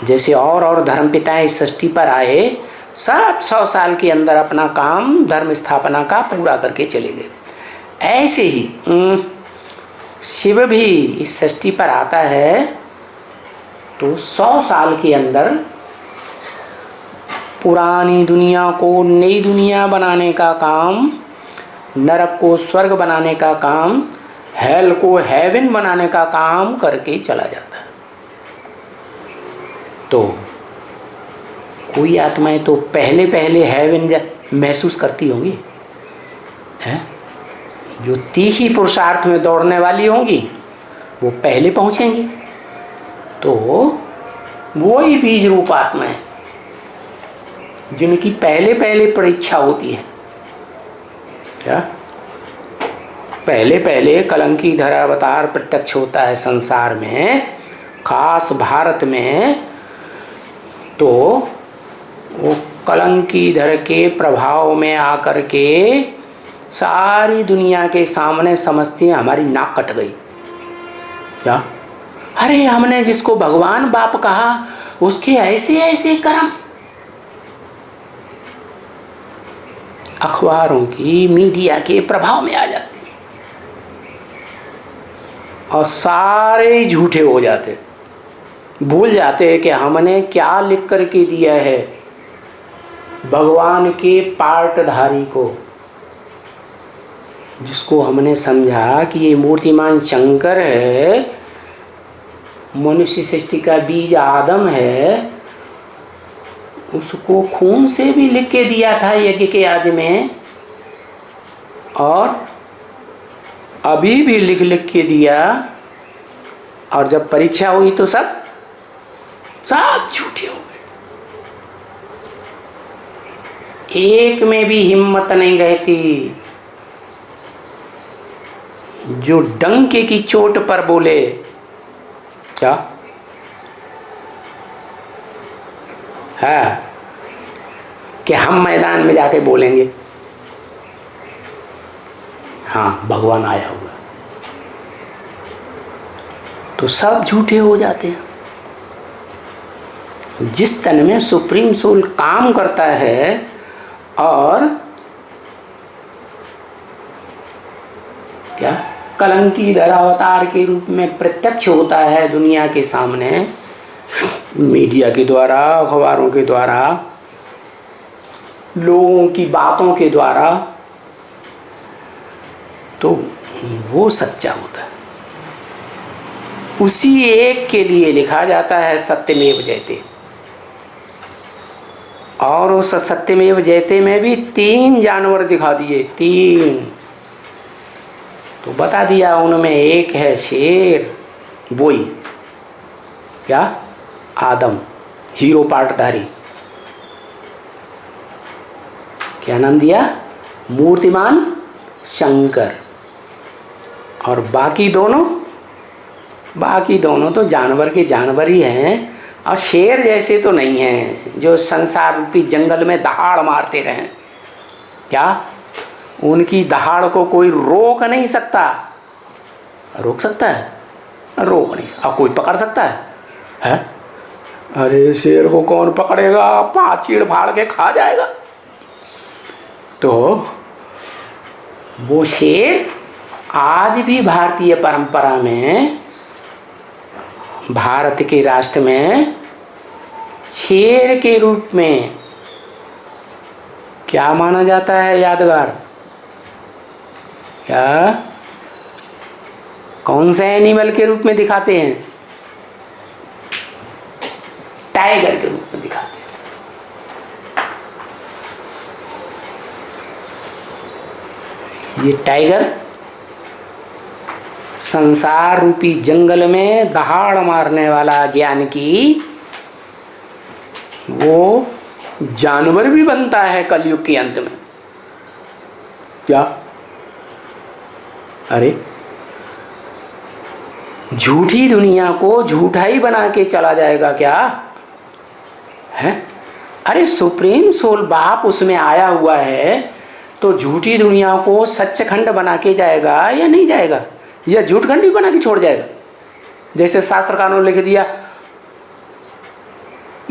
S1: जैसे और धर्मपिताएं इस सृष्टि पर आए, सब 100 साल के अंदर अपना काम धर्म स्थापना का पूरा करके चले गए। ऐसे ही शिव भी इस सृष्टि पर आता है तो 100 साल के अंदर पुरानी दुनिया को नई दुनिया बनाने का काम, नरक को स्वर्ग बनाने का काम, हेल को हेवन बनाने का काम करके चला जाता है। तो कोई आत्माएं तो पहले पहले हेवन महसूस करती होंगी, हैं? जो तीखी पुरुषार्थ में दौड़ने वाली होंगी वो पहले पहुंचेंगी। तो वही बीज रूप आत्माएं जिनकी पहले पहले परीक्षा होती है, क्या पहले पहले कलंकीधर अवतार प्रत्यक्ष होता है संसार में, खास भारत में। तो वो कलंकीधर के प्रभाव में आकर के सारी दुनिया के सामने समझती हैं हमारी नाक कट गई। क्या? अरे हमने जिसको भगवान बाप कहा उसके ऐसे ऐसे कर्म। अखबारों की, मीडिया के प्रभाव में आ जाते और सारे झूठे हो जाते, भूल जाते हैं कि हमने क्या लिख करके दिया है भगवान के पार्टधारी को, जिसको हमने समझा कि ये मूर्तिमान शंकर है, मनुष्य सृष्टि का बीज आदम है। उसको खून से भी लिख के दिया था यज्ञ के आदि में, और अभी भी लिख लिख के दिया। और जब परीक्षा हुई तो सब झूठे हो गए। एक में भी हिम्मत नहीं रहती जो डंके की चोट पर बोले, क्या है कि हम मैदान में जाके बोलेंगे हाँ भगवान आया हुआ। तो सब झूठे हो जाते हैं। जिस तन में सुप्रीम सोल काम करता है और क्या कलंकीधर अवतार के रूप में प्रत्यक्ष होता है दुनिया के सामने, मीडिया के द्वारा, अखबारों के द्वारा, लोगों की बातों के द्वारा, तो वो सच्चा होता है। उसी एक के लिए लिखा जाता है सत्यमेव जयते। और उस सत्यमेव जयते में भी 3 जानवर दिखा दिए, 3 तो बता दिया। उनमें एक है शेर, वही क्या आदम, हीरो पार्टधारी। क्या नाम दिया? मूर्तिमान शंकर। और बाकी दोनों तो जानवर के जानवर ही हैं, और शेर जैसे तो नहीं हैं जो संसार रूपी जंगल में दहाड़ मारते रहें। क्या उनकी दहाड़ को कोई रोक नहीं सकता? रोक सकता है? रोक नहीं सकता। कोई पकड़ सकता है? अरे शेर को कौन पकड़ेगा? 5 चीड़ फाड़ के खा जाएगा। तो वो शेर आज भी भारतीय परंपरा में, भारत के राष्ट्र में शेर के रूप में क्या माना जाता है? यादगार क्या कौन से एनिमल के रूप में दिखाते हैं? टाइगर के रूप में दिखाते हैं। ये टाइगर संसार रूपी जंगल में दहाड़ मारने वाला ज्ञान की वो जानवर भी बनता है कलयुग के अंत में। क्या? अरे झूठी दुनिया को झूठा ही बना के चला जाएगा क्या है? अरे सुप्रीम सोल बाप उसमें आया हुआ है तो झूठी दुनिया को सच्चखंड बना के जाएगा या नहीं जाएगा, या झूठखंड भी बना के छोड़ जाएगा? जैसे शास्त्रकारों ने लिख दिया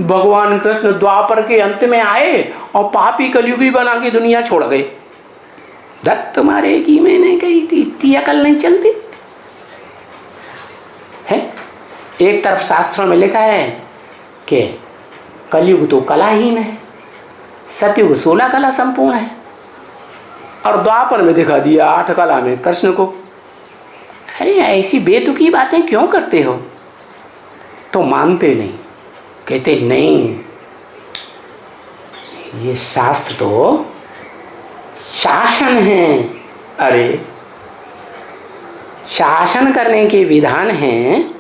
S1: भगवान कृष्ण द्वापर के अंत में आए और पापी कलयुगी बना के दुनिया छोड़ गए। दत्त तुम्हारे की मैंने कही थी, इतनी अकल नहीं चलती है। एक तरफ शास्त्रों में लिखा है कि कलयुग तो कलाहीन है, सतयुग 16 कला संपूर्ण है, और द्वापर में दिखा दिया 8 कला में कृष्ण को। अरे ऐसी बेतुकी बातें क्यों करते हो? तो मानते नहीं, कहते नहीं ये शास्त्र तो शासन है। अरे शासन करने के विधान हैं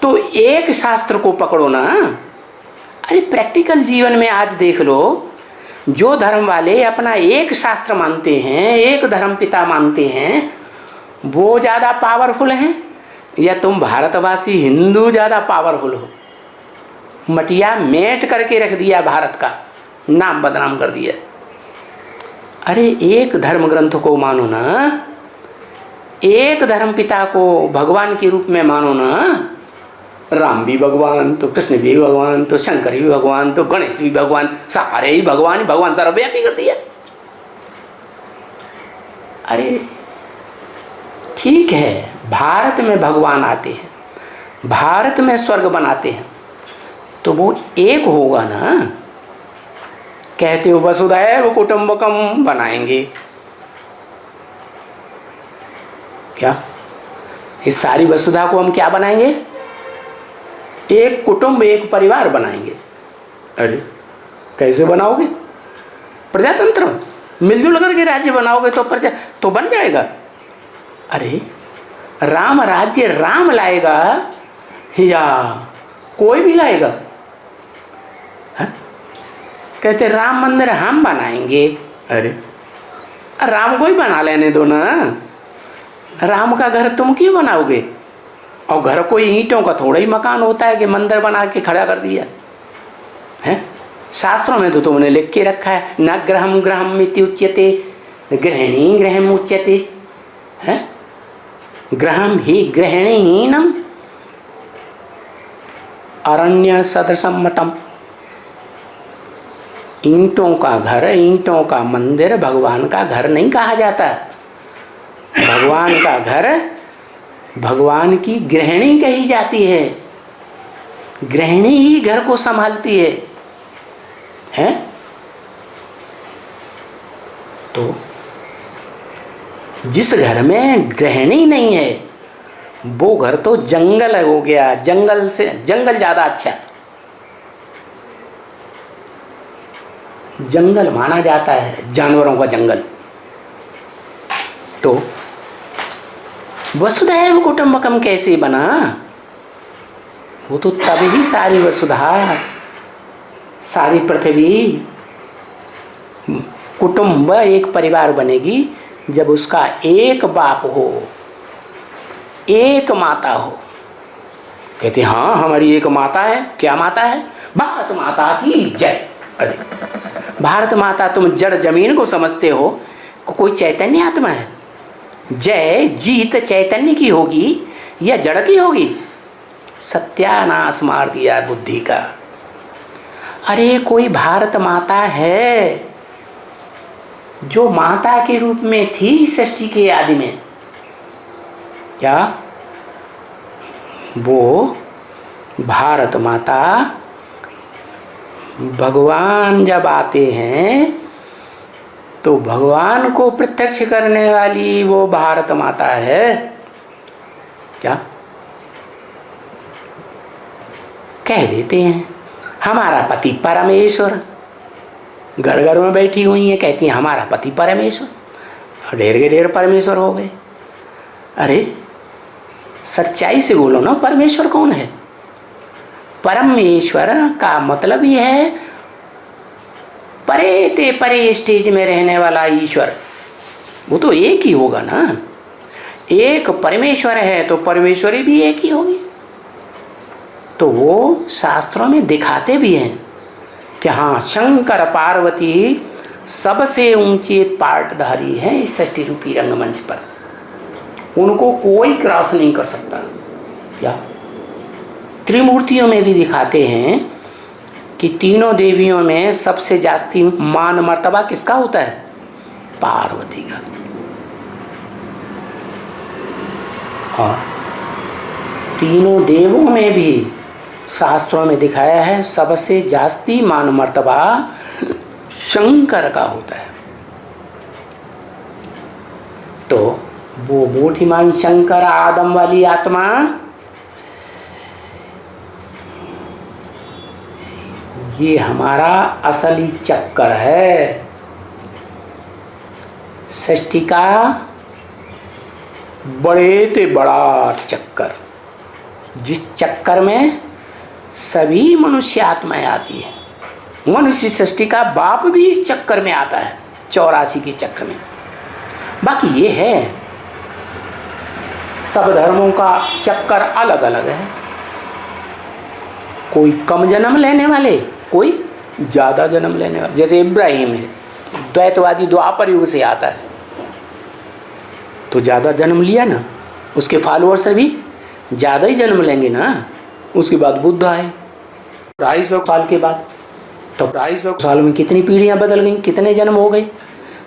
S1: तो एक शास्त्र को पकड़ो ना। अरे प्रैक्टिकल जीवन में आज देख लो, जो धर्म वाले अपना एक शास्त्र मानते हैं, एक धर्म पिता मानते हैं, वो ज़्यादा पावरफुल हैं या तुम भारतवासी हिंदू ज़्यादा पावरफुल हो? मटिया मेट करके रख दिया, भारत का नाम बदनाम कर दिया। अरे एक धर्म ग्रंथ को मानो ना, एक धर्म पिता को भगवान के रूप में मानो ना। राम भी भगवान तो कृष्ण भी भगवान तो शंकर भी भगवान तो गणेश भी भगवान, सारे ही भगवान, भगवान सर्वव्यापी कर दिया। अरे ठीक है, भारत में भगवान आते हैं, भारत में स्वर्ग बनाते हैं, तो वो एक होगा ना। कहते हो वसुधैव कुटुंबकम बनाएंगे, क्या इस सारी वसुधा को हम क्या बनाएंगे? एक कुटुंब, एक परिवार बनाएंगे। अरे कैसे बनाओगे? प्रजातंत्र मिलजुल करके राज्य बनाओगे तो प्रजा तो बन जाएगा। अरे राम राज्य राम लाएगा या कोई भी लाएगा? कहते राम मंदिर हम बनाएंगे। अरे राम को ही बना लेने दो ना, राम का घर तुम क्यों बनाओगे? और घर कोई ईंटों का थोड़ा ही मकान होता है कि मंदिर बना के खड़ा कर दिया है। शास्त्रों में तो तुमने लिख के रखा है न ग्रहम ग्रहम इत्युच्यते गृहिणी गृहम उच्यते है। ग्रहम ही गृहिणीहीनम अरण्य सदृशमतम। ईंटों का घर, ईंटों का मंदिर भगवान का घर नहीं कहा जाता। भगवान का घर भगवान की गृहिणी कही जाती है। गृहिणी ही घर को संभालती है? तो जिस घर में गृहिणी नहीं है वो घर तो जंगल हो गया। जंगल से जंगल ज्यादा अच्छा, जंगल माना जाता है जानवरों का जंगल। तो वसुधैव कुटुंबकम कैसे बना? वो तो तभी सारी वसुधा, सारी पृथ्वी कुटुंब, एक परिवार बनेगी जब उसका एक बाप हो, एक माता हो। कहते हाँ हमारी एक माता है। क्या माता है? भारत माता की जय। अरे भारत माता तुम जड़ जमीन को समझते हो, कोई चैतन्य आत्मा है? जय जीत चैतन्य की होगी या जड़ की होगी? सत्यानाश मार दिया बुद्धि का। अरे कोई भारत माता है जो माता के रूप में थी सृष्टि के आदि में। क्या वो भारत माता भगवान जब आते हैं तो भगवान को प्रत्यक्ष करने वाली वो भारत माता है। क्या कह देते हैं हमारा पति परमेश्वर, घर घर में बैठी हुई हैं, कहती हैं हमारा पति परमेश्वर, और ढेर के ढेर परमेश्वर हो गए। अरे सच्चाई से बोलो ना, परमेश्वर कौन है? परमेश्वर का मतलब ही है परे ते परे स्टेज में रहने वाला ईश्वर। वो तो एक ही होगा ना। एक परमेश्वर है तो परमेश्वरी भी एक ही होगी। तो वो शास्त्रों में दिखाते भी हैं कि हाँ, शंकर पार्वती सबसे ऊंचे पाटधारी हैं इस षष्ठी रूपी रंगमंच पर, उनको कोई क्रॉस नहीं कर सकता। या त्रिमूर्तियों में भी दिखाते हैं कि तीनों देवियों में सबसे जास्ती मान मर्तबा किसका होता है? पार्वती का। और तीनों देवों में भी शास्त्रों में दिखाया है सबसे जास्ती मान मर्तबा शंकर का होता है। तो वो मूर्तिमान शंकर आदम वाली आत्मा ये हमारा असली चक्कर है, सृष्टि का बड़े ते बड़ा चक्कर, जिस चक्कर में सभी मनुष्य आत्माएं आती है। मनुष्य सृष्टि का बाप भी इस चक्कर में आता है, 84 के चक्र में। बाकी ये है सब धर्मों का चक्कर अलग अलग है। कोई कम जन्म लेने वाले, कोई ज़्यादा जन्म लेने वाले। जैसे इब्राहिम है, द्वैतवादी द्वापर युग से आता है तो ज़्यादा जन्म लिया ना, उसके फॉलोअर्स भी ज़्यादा ही जन्म लेंगे ना। उसके बाद बुद्ध आए 250 साल के बाद, तो 250 साल में कितनी पीढ़ियाँ बदल गई, कितने जन्म हो गए।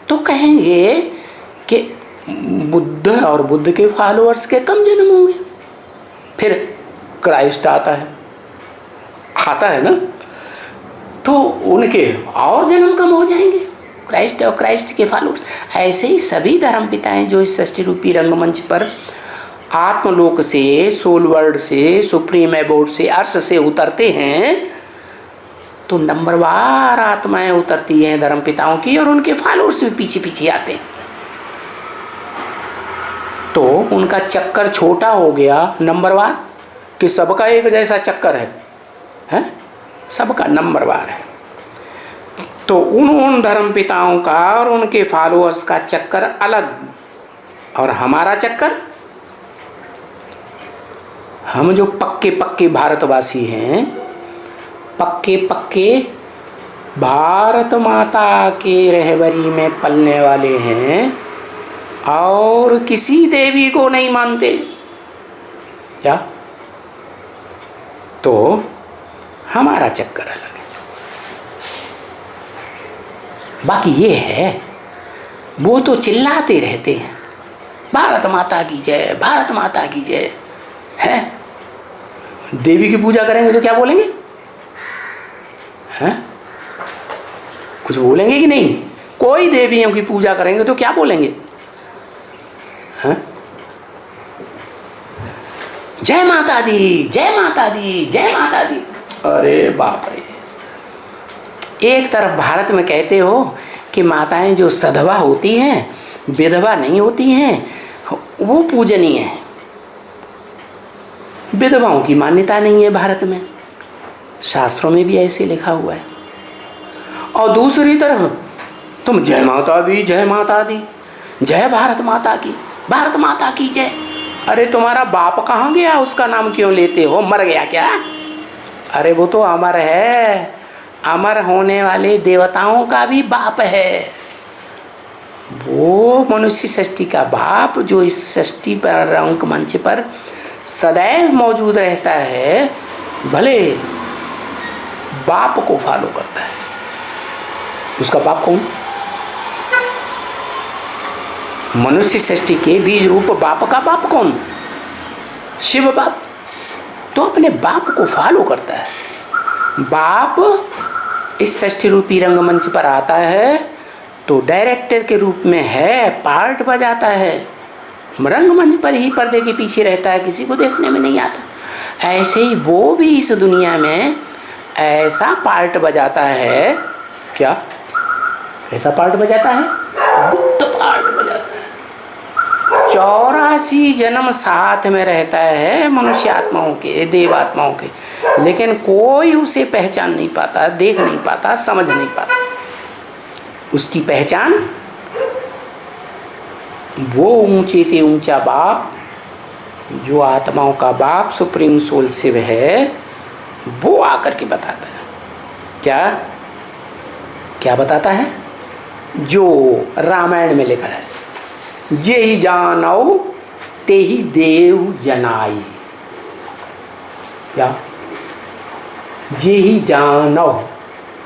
S1: तो कहेंगे कि बुद्ध और बुद्ध के फॉलोअर्स के कम जन्म होंगे। फिर क्राइस्ट आता है ना, तो उनके और जन्म कम हो जाएंगे, क्राइस्ट और क्राइस्ट के फॉलोअर्स। ऐसे ही सभी धर्म पिताएं जो इस षष्ठी रूपी रंगमंच पर आत्मलोक से, सोल वर्ल्ड से, सुप्रीम एबोर्ड से, अर्श से उतरते हैं, तो नंबरवार आत्माएं उतरती हैं धर्म पिताओं की, और उनके फॉलोअर्स भी पीछे पीछे आते हैं। तो उनका चक्कर छोटा हो गया नंबरवार, कि सबका एक जैसा चक्कर है? सबका नंबरवार है। तो उन धर्म पिताओं का और उनके फॉलोअर्स का चक्कर अलग, और हमारा चक्कर, हम जो पक्के पक्के भारतवासी हैं, पक्के पक्के भारत माता के रहबरी में पलने वाले हैं, और किसी देवी को नहीं मानते क्या? तो हमारा चक्कर अलग है। बाकी ये है, वो तो चिल्लाते रहते हैं भारत माता की जय, भारत माता की जय है। देवी की पूजा करेंगे तो क्या बोलेंगे? हैं? कुछ बोलेंगे कि नहीं? कोई देवियों की पूजा करेंगे तो क्या बोलेंगे? हैं? जय माता दी, जय माता दी, जय माता दी। अरे बाप रे, एक तरफ भारत में कहते हो कि माताएं जो सधवा होती हैं, विधवा नहीं होती हैं, वो पूजनीय है। विधवाओं की मान्यता नहीं है भारत में, शास्त्रों में भी ऐसे लिखा हुआ है। और दूसरी तरफ तुम जय माता दी, जय माता दी, जय भारत माता की, भारत माता की जय। अरे तुम्हारा बाप कहाँ गया? उसका नाम क्यों लेते हो? मर गया क्या? अरे वो तो अमर है, अमर होने वाले देवताओं का भी बाप है। वो मनुष्य सृष्टि का बाप जो इस सृष्टि पर रंगमंच पर सदैव मौजूद रहता है, भले बाप को फॉलो करता है। उसका बाप कौन? मनुष्य सृष्टि के बीज रूप बाप का बाप कौन? शिव बाप। तो अपने बाप को फॉलो करता है। बाप इस षष्ठी रूपी रंगमंच पर आता है तो डायरेक्टर के रूप में है, पार्ट बजाता है, रंगमंच पर ही पर्दे के पीछे रहता है, किसी को देखने में नहीं आता। ऐसे ही वो भी इस दुनिया में ऐसा पार्ट बजाता है। क्या कैसा पार्ट बजाता है? गुप्त पार्ट बजाता है। 84 जन्म साथ में रहता है मनुष्य आत्माओं के, देव आत्माओं के, लेकिन कोई उसे पहचान नहीं पाता, देख नहीं पाता, समझ नहीं पाता। उसकी पहचान वो ऊंचे से ऊंचा बाप, जो आत्माओं का बाप सुप्रीम सोल शिव है, वो आकर के बताता है। क्या क्या बताता है? जो रामायण में लिखा है, जे ही जानौ ते ही देव जनाई। क्या? जे ही जानौ,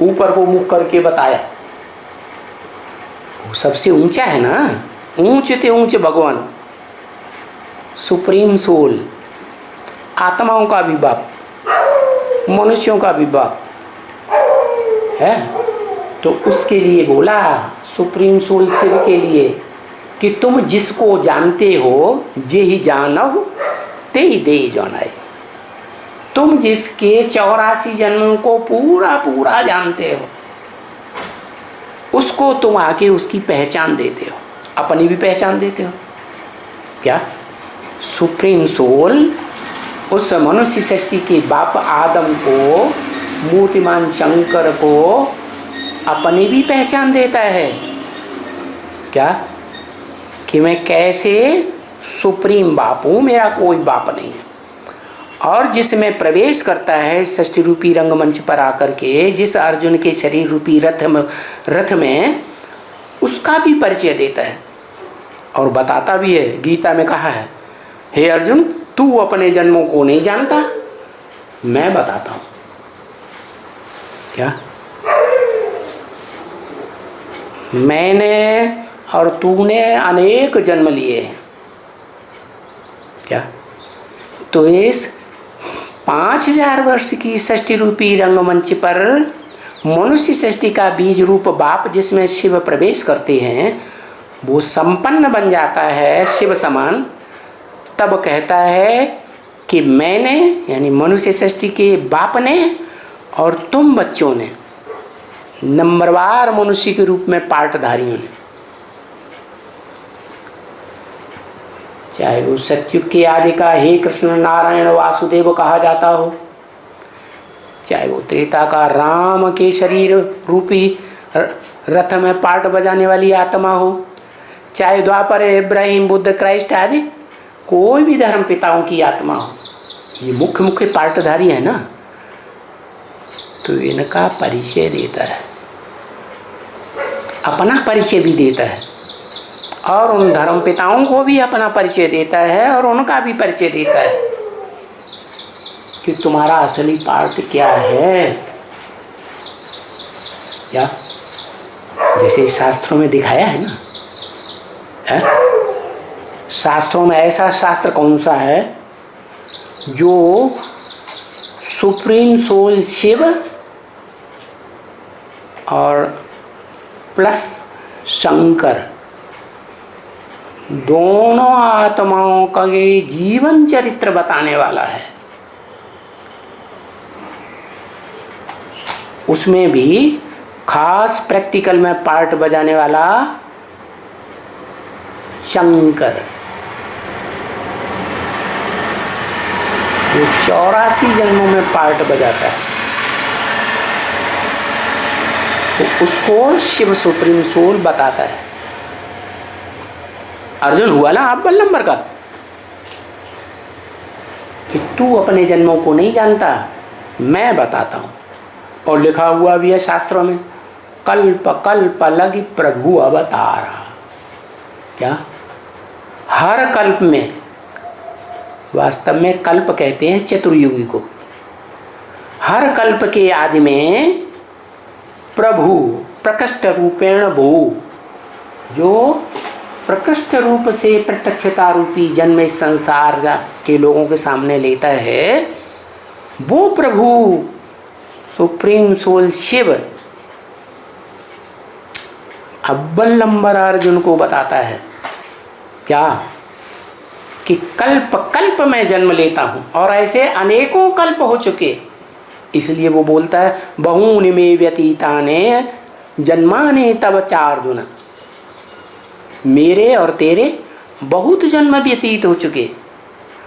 S1: ऊपर को मुख करके बताया। वो सबसे ऊंचा है ना, ऊंचे ते ऊंचे भगवान सुप्रीम सोल, आत्माओं का भी बाप, मनुष्यों का भी बाप है। तो उसके लिए बोला, सुप्रीम सोल शिव के लिए, कि तुम जिसको जानते हो, जे ही जानव ते ही दे जनाई। तुम जिसके 84 जन्मों को पूरा पूरा जानते हो, उसको तुम आके उसकी पहचान देते हो, अपनी भी पहचान देते हो। क्या? सुप्रीम सोल उस मनुष्य सृष्टि के बाप आदम को, मूर्तिमान शंकर को अपनी भी पहचान देता है। क्या? कि मैं कैसे सुप्रीम बाप हूँ, मेरा कोई बाप नहीं है। और जिसमें प्रवेश करता है षष्ठी रूपी रंगमंच पर आकर के, जिस अर्जुन के शरीर रूपी रथ में उसका भी परिचय देता है और बताता भी है। गीता में कहा है, हे अर्जुन, तू अपने जन्मों को नहीं जानता, मैं बताता हूँ। क्या? मैंने और तूने अनेक जन्म लिए हैं। क्या? तो इस 5000 वर्ष की षष्ठी रूपी रंगमंच पर मनुष्य सृष्टि का बीज रूप बाप जिसमें शिव प्रवेश करते हैं, वो संपन्न बन जाता है शिव समान। तब कहता है कि मैंने, यानी मनुष्य सृष्टि के बाप ने और तुम बच्चों ने, नंबरवार मनुष्य के रूप में पार्टधारियों ने, चाहे वो सतयुग के आदि का हे कृष्ण नारायण वासुदेव कहा जाता हो, चाहे वो त्रेता का राम के शरीर रूपी रथ में पार्ट बजाने वाली आत्मा हो, चाहे द्वापर इब्राहिम बुद्ध क्राइस्ट आदि कोई भी धर्म पिताओं की आत्मा हो, ये मुख्य मुख्य पार्टधारी है ना। तो इनका परिचय देता है, अपना परिचय भी देता है, और उन धर्म पिताओं को भी अपना परिचय देता है और उनका भी परिचय देता है कि तुम्हारा असली पार्ट क्या है। क्या? जैसे शास्त्रों में दिखाया है ना, है? शास्त्रों में ऐसा शास्त्र कौन सा है जो सुप्रीम सोल शिव और प्लस शंकर दोनों आत्माओं का ये जीवन चरित्र बताने वाला है? उसमें भी खास प्रैक्टिकल में पार्ट बजाने वाला शंकर, वो 84 जन्मों में पार्ट बजाता है। तो उसको शिव सुप्रीम सोल बताता है। अर्जुन हुआ ना आप बल नंबर का, कि तू अपने जन्मों को नहीं जानता, मैं बताता हूँ। और लिखा हुआ भी है शास्त्रों में, कल्प कल्प लगी प्रभु अवतारा। क्या? हर कल्प में, वास्तव में कल्प कहते हैं चतुर्युगी को, हर कल्प के आदि में प्रभु प्रकृष्ट रूपेण भू, जो प्रकृष्ट रूप से प्रत्यक्षता रूपी जन्म इस संसार के लोगों के सामने लेता है, वो प्रभु सुप्रीम सोल शिव अव्वल नंबर अर्जुन को बताता है। क्या? कि कल्प कल्प में जन्म लेता हूँ, और ऐसे अनेकों कल्प हो चुके। इसलिए वो बोलता है बहूनि में व्यतीताने जन्माने तब चार्जुन, मेरे और तेरे बहुत जन्म व्यतीत हो चुके।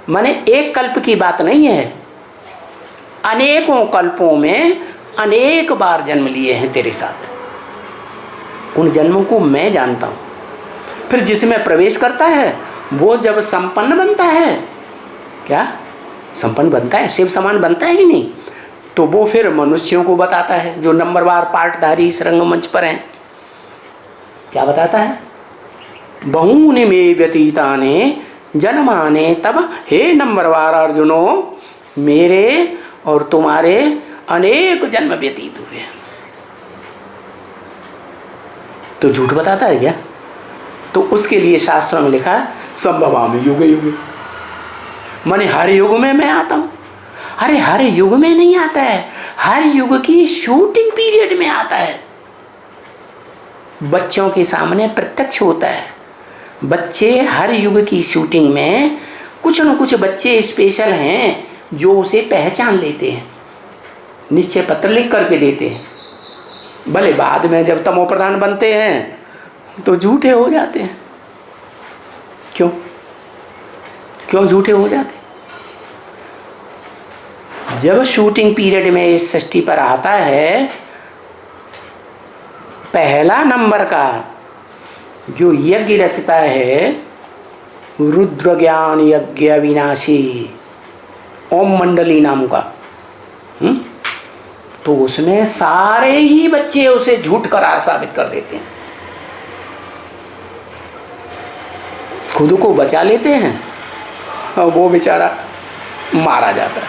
S1: माने एक कल्प की बात नहीं है, अनेकों कल्पों में अनेक बार जन्म लिए हैं तेरे साथ। उन जन्मों को मैं जानता हूँ। फिर जिसमें प्रवेश करता है वो जब संपन्न बनता है, क्या संपन्न बनता है, शिव समान बनता है कि नहीं, तो वो फिर मनुष्यों को बताता है, जो नंबरवार पाठधारी इस रंगमंच पर हैं। क्या बताता है? बहूनि में व्यतीताने जन्माने तब, हे नंबरवार अर्जुनो, मेरे और तुम्हारे अनेक जन्म व्यतीत हुए हैं। तो झूठ बताता है क्या? तो उसके लिए शास्त्रों में लिखा है संभवामि युगे युगे, माने हर युग में मैं आता हूं। अरे हर युग में नहीं आता है, हर युग की शूटिंग पीरियड में आता है। बच्चों के सामने प्रत्यक्ष होता है। बच्चे हर युग की शूटिंग में, कुछ न कुछ बच्चे स्पेशल हैं जो उसे पहचान लेते हैं, निश्चय पत्र लिख करके देते हैं। भले बाद में जब तमो प्रधान बनते हैं तो झूठे हो जाते हैं। क्यों क्यों झूठे हो जाते? जब शूटिंग पीरियड में इस सृष्टि पर आता है, पहला नंबर का जो यज्ञ रचता है, रुद्र ज्ञान यज्ञ अविनाशी ओम मंडली नाम का, तो उसमें सारे ही बच्चे उसे झूठ करार साबित कर देते हैं। खुद को बचा लेते हैं और वो बेचारा मारा जाता है,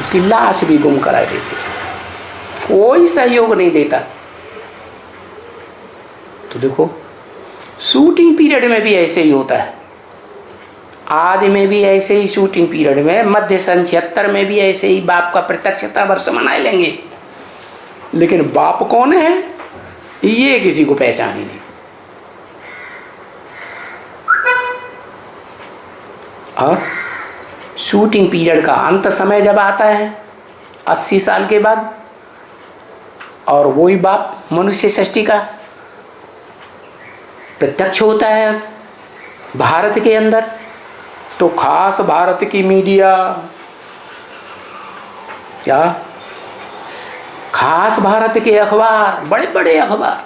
S1: उसकी लाश भी गुम करा देते हैं, कोई सहयोग नहीं देता। तो देखो शूटिंग पीरियड में भी ऐसे ही होता है, आदि में भी ऐसे ही शूटिंग पीरियड में, मध्य सन 76 में भी ऐसे ही बाप का प्रत्यक्षता वर्ष मनाए लेंगे, लेकिन बाप कौन है ये किसी को पहचान ही नहीं। और शूटिंग पीरियड का अंत समय जब आता है 80 साल के बाद, और वही बाप मनुष्य सृष्टि का प्रत्यक्ष होता है भारत के अंदर, तो खास भारत की मीडिया, क्या खास भारत के अखबार, बड़े बड़े अखबार,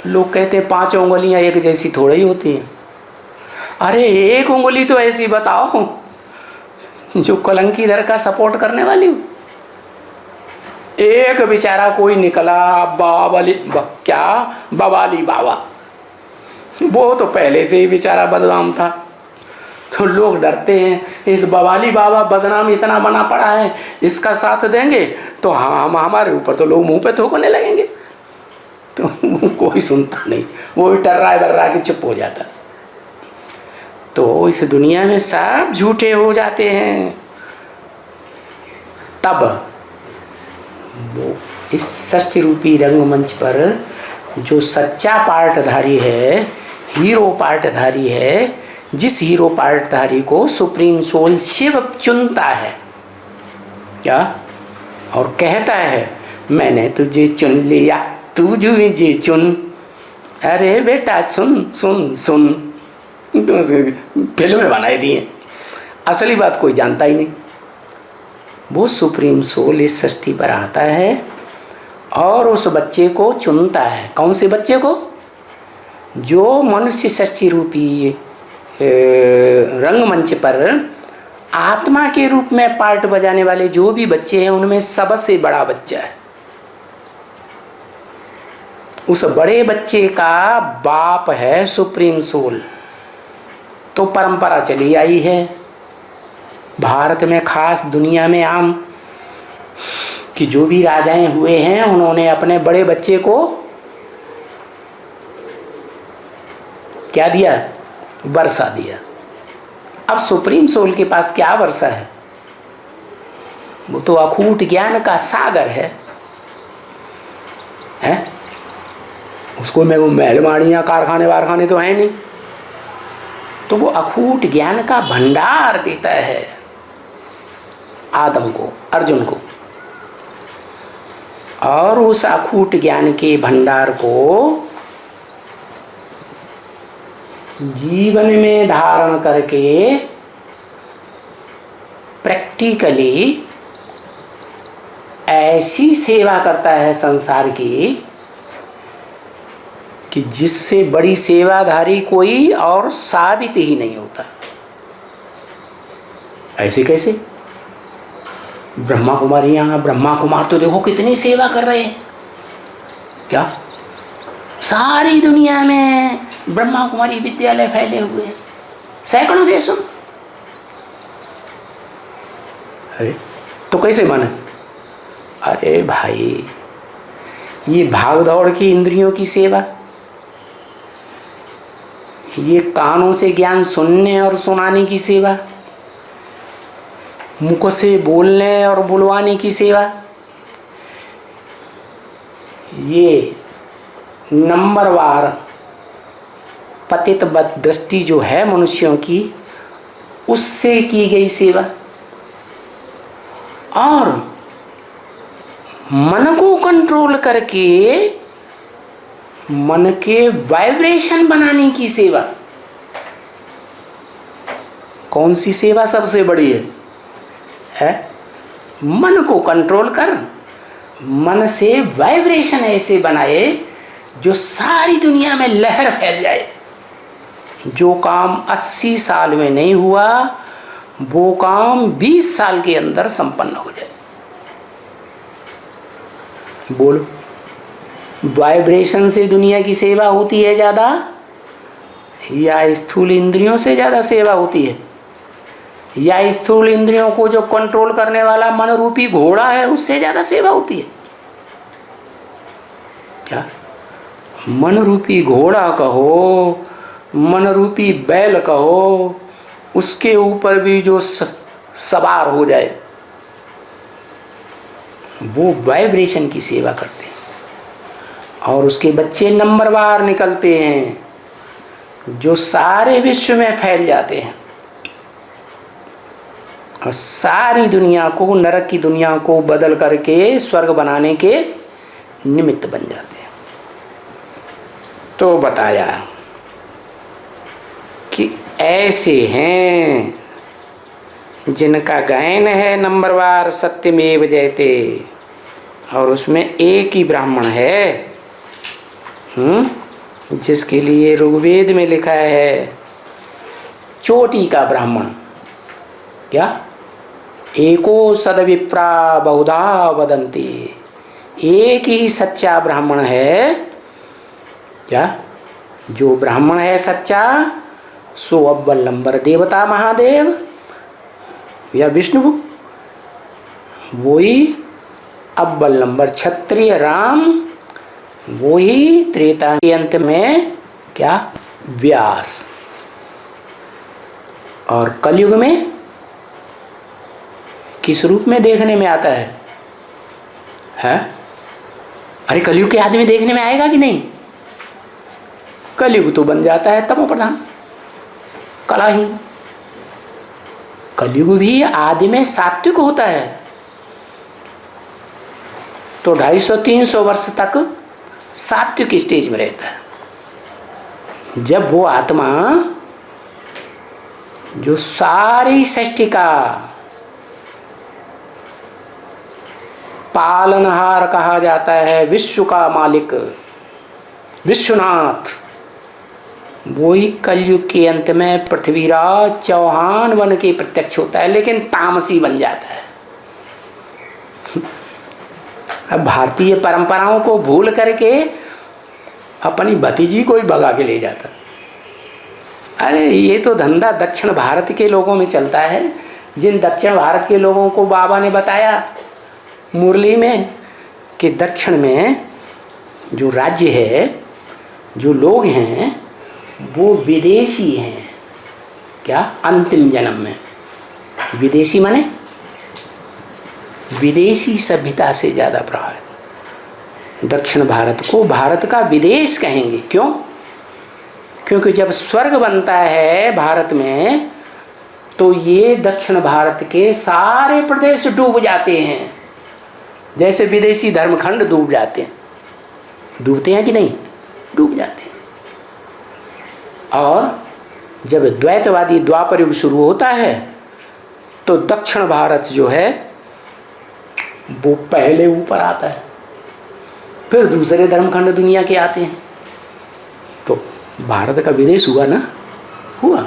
S1: लोग कहते हैं 5 उंगलियां एक जैसी थोड़ी ही होती हैं। अरे एक उंगली तो ऐसी बताओ जो कलंकी दर का सपोर्ट करने वाली हो। एक बेचारा कोई निकला क्या बवाली बाबा, वो तो पहले से ही बेचारा बदनाम था, तो लोग डरते हैं इस बवाली बाबा बदनाम इतना बना पड़ा है, इसका साथ देंगे तो हम हमारे ऊपर तो लोग मुंह पे थूकने लगेंगे। तो कोई सुनता नहीं, वो भी टर्रा बर्रा के चुप हो जाता। तो इस दुनिया में सब झूठे हो जाते हैं। तब वो इस षष्ठी रूपी रंगमंच पर जो सच्चा पार्टधारी है, हीरो पार्टधारी है, जिस हीरो पार्टधारी को सुप्रीम सोल शिव चुनता है, क्या और कहता है मैंने तुझे चुन लिया, तू मुझे चुन। अरे बेटा सुन सुन सुन, तो फिल्में बनाई दी हैं, असली बात कोई जानता ही नहीं। वो सुप्रीम सोल इस सृष्टि पर आता है और उस बच्चे को चुनता है। कौन से बच्चे को? जो मनुष्य सृष्टि रूपी रंगमंच पर आत्मा के रूप में पार्ट बजाने वाले जो भी बच्चे हैं, उनमें सबसे बड़ा बच्चा है। उस बड़े बच्चे का बाप है सुप्रीम सोल। तो परंपरा चली आई है भारत में, खास दुनिया में आम, कि जो भी राजाएं हुए हैं उन्होंने अपने बड़े बच्चे को क्या दिया? वर्षा दिया। अब सुप्रीम सोल के पास क्या वर्षा है? वो तो अखूट ज्ञान का सागर है, हैं? उसको में वो महल माड़ियाँ कारखाने वारखाने तो हैं नहीं। तो वो अखूट ज्ञान का भंडार देता है आदम को, अर्जुन को। और उस अखूट ज्ञान के भंडार को जीवन में धारण करके प्रैक्टिकली ऐसी सेवा करता है संसार की कि जिससे बड़ी सेवाधारी कोई और साबित ही नहीं होता। ऐसे कैसे? ब्रह्मा कुमारियाँ, ब्रह्मा कुमार तो देखो कितनी सेवा कर रहे हैं। क्या सारी दुनिया में ब्रह्मा कुमारी विद्यालय फैले हुए हैं, सैकड़ों देशों। अरे तो कैसे माने? अरे भाई, ये भाग दौड़ की इंद्रियों की सेवा, ये कानों से ज्ञान सुनने और सुनाने की सेवा, मुख से बोलने और बुलवाने की सेवा, ये नंबरवार पतित बद दृष्टि जो है मनुष्यों की, उससे की गई सेवा, और मन को कंट्रोल करके मन के वाइब्रेशन बनाने की सेवा। कौन सी सेवा सबसे बड़ी है? मन को कंट्रोल कर, मन से वाइब्रेशन ऐसे बनाए जो सारी दुनिया में लहर फैल जाए। जो काम 80 साल में नहीं हुआ वो काम 20 साल के अंदर संपन्न हो जाए। बोलो, वाइब्रेशन से दुनिया की सेवा होती है ज़्यादा या स्थूल इंद्रियों से ज़्यादा सेवा होती है? या स्थूल इंद्रियों को जो कंट्रोल करने वाला मन रूपी घोड़ा है उससे ज़्यादा सेवा होती है? क्या मन रूपी घोड़ा कहो, मन रूपी बैल कहो, उसके ऊपर भी जो सवार हो जाए वो वाइब्रेशन की सेवा करते हैं, और उसके बच्चे नंबरवार निकलते हैं जो सारे विश्व में फैल जाते हैं और सारी दुनिया को, नरक की दुनिया को बदल करके स्वर्ग बनाने के निमित्त बन जाते हैं। तो बताया कि ऐसे हैं जिनका गायन है नंबरवार सत्यमेव जयते, और उसमें एक ही ब्राह्मण है जिसके लिए ऋग्वेद में लिखा है चोटी का ब्राह्मण। क्या? एको सदविप्रा बहुधा वदन्ति, एक ही सच्चा ब्राह्मण है। क्या? जो ब्राह्मण है सच्चा सो अव्वल नंबर देवता महादेव या विष्णु, वही अव्वल नंबर क्षत्रिय राम, वही त्रेता के अंत में क्या व्यास, और कलयुग में किस रूप में देखने में आता है? अरे कलयुग के आदमी देखने में आएगा कि नहीं? कलयुग तो बन जाता है तमो प्रधान, कलाहीन। कलयुग भी आदि में सात्विक होता है, तो 250-300 वर्ष तक सात्विक स्टेज में रहता है। जब वो आत्मा जो सारी सृष्टि का पालनहार कहा जाता है, विश्व का मालिक विश्वनाथ, वही कलयुग के अंत में पृथ्वीराज चौहान बन के प्रत्यक्ष होता है, लेकिन तामसी बन जाता है। अब भारतीय परंपराओं को भूल करके अपनी भतीजी को ही भगा के ले जाता। अरे ये तो धंधा दक्षिण भारत के लोगों में चलता है। जिन दक्षिण भारत के लोगों को बाबा ने बताया मुरली में कि दक्षिण में जो राज्य है, जो लोग हैं, वो विदेशी हैं। क्या? अंतिम जन्म में विदेशी माने विदेशी सभ्यता से ज़्यादा प्रभावित। दक्षिण भारत को भारत का विदेश कहेंगे। क्यों? क्योंकि जब स्वर्ग बनता है भारत में तो ये दक्षिण भारत के सारे प्रदेश डूब जाते हैं, जैसे विदेशी धर्मखंड डूब जाते हैं। डूबते हैं कि नहीं? डूब जाते हैं। और जब द्वैतवादी द्वापर युग शुरू होता है तो दक्षिण भारत जो है वो पहले ऊपर आता है, फिर दूसरे धर्मखंड दुनिया के आते हैं। तो भारत का विदेश हुआ ना, हुआ।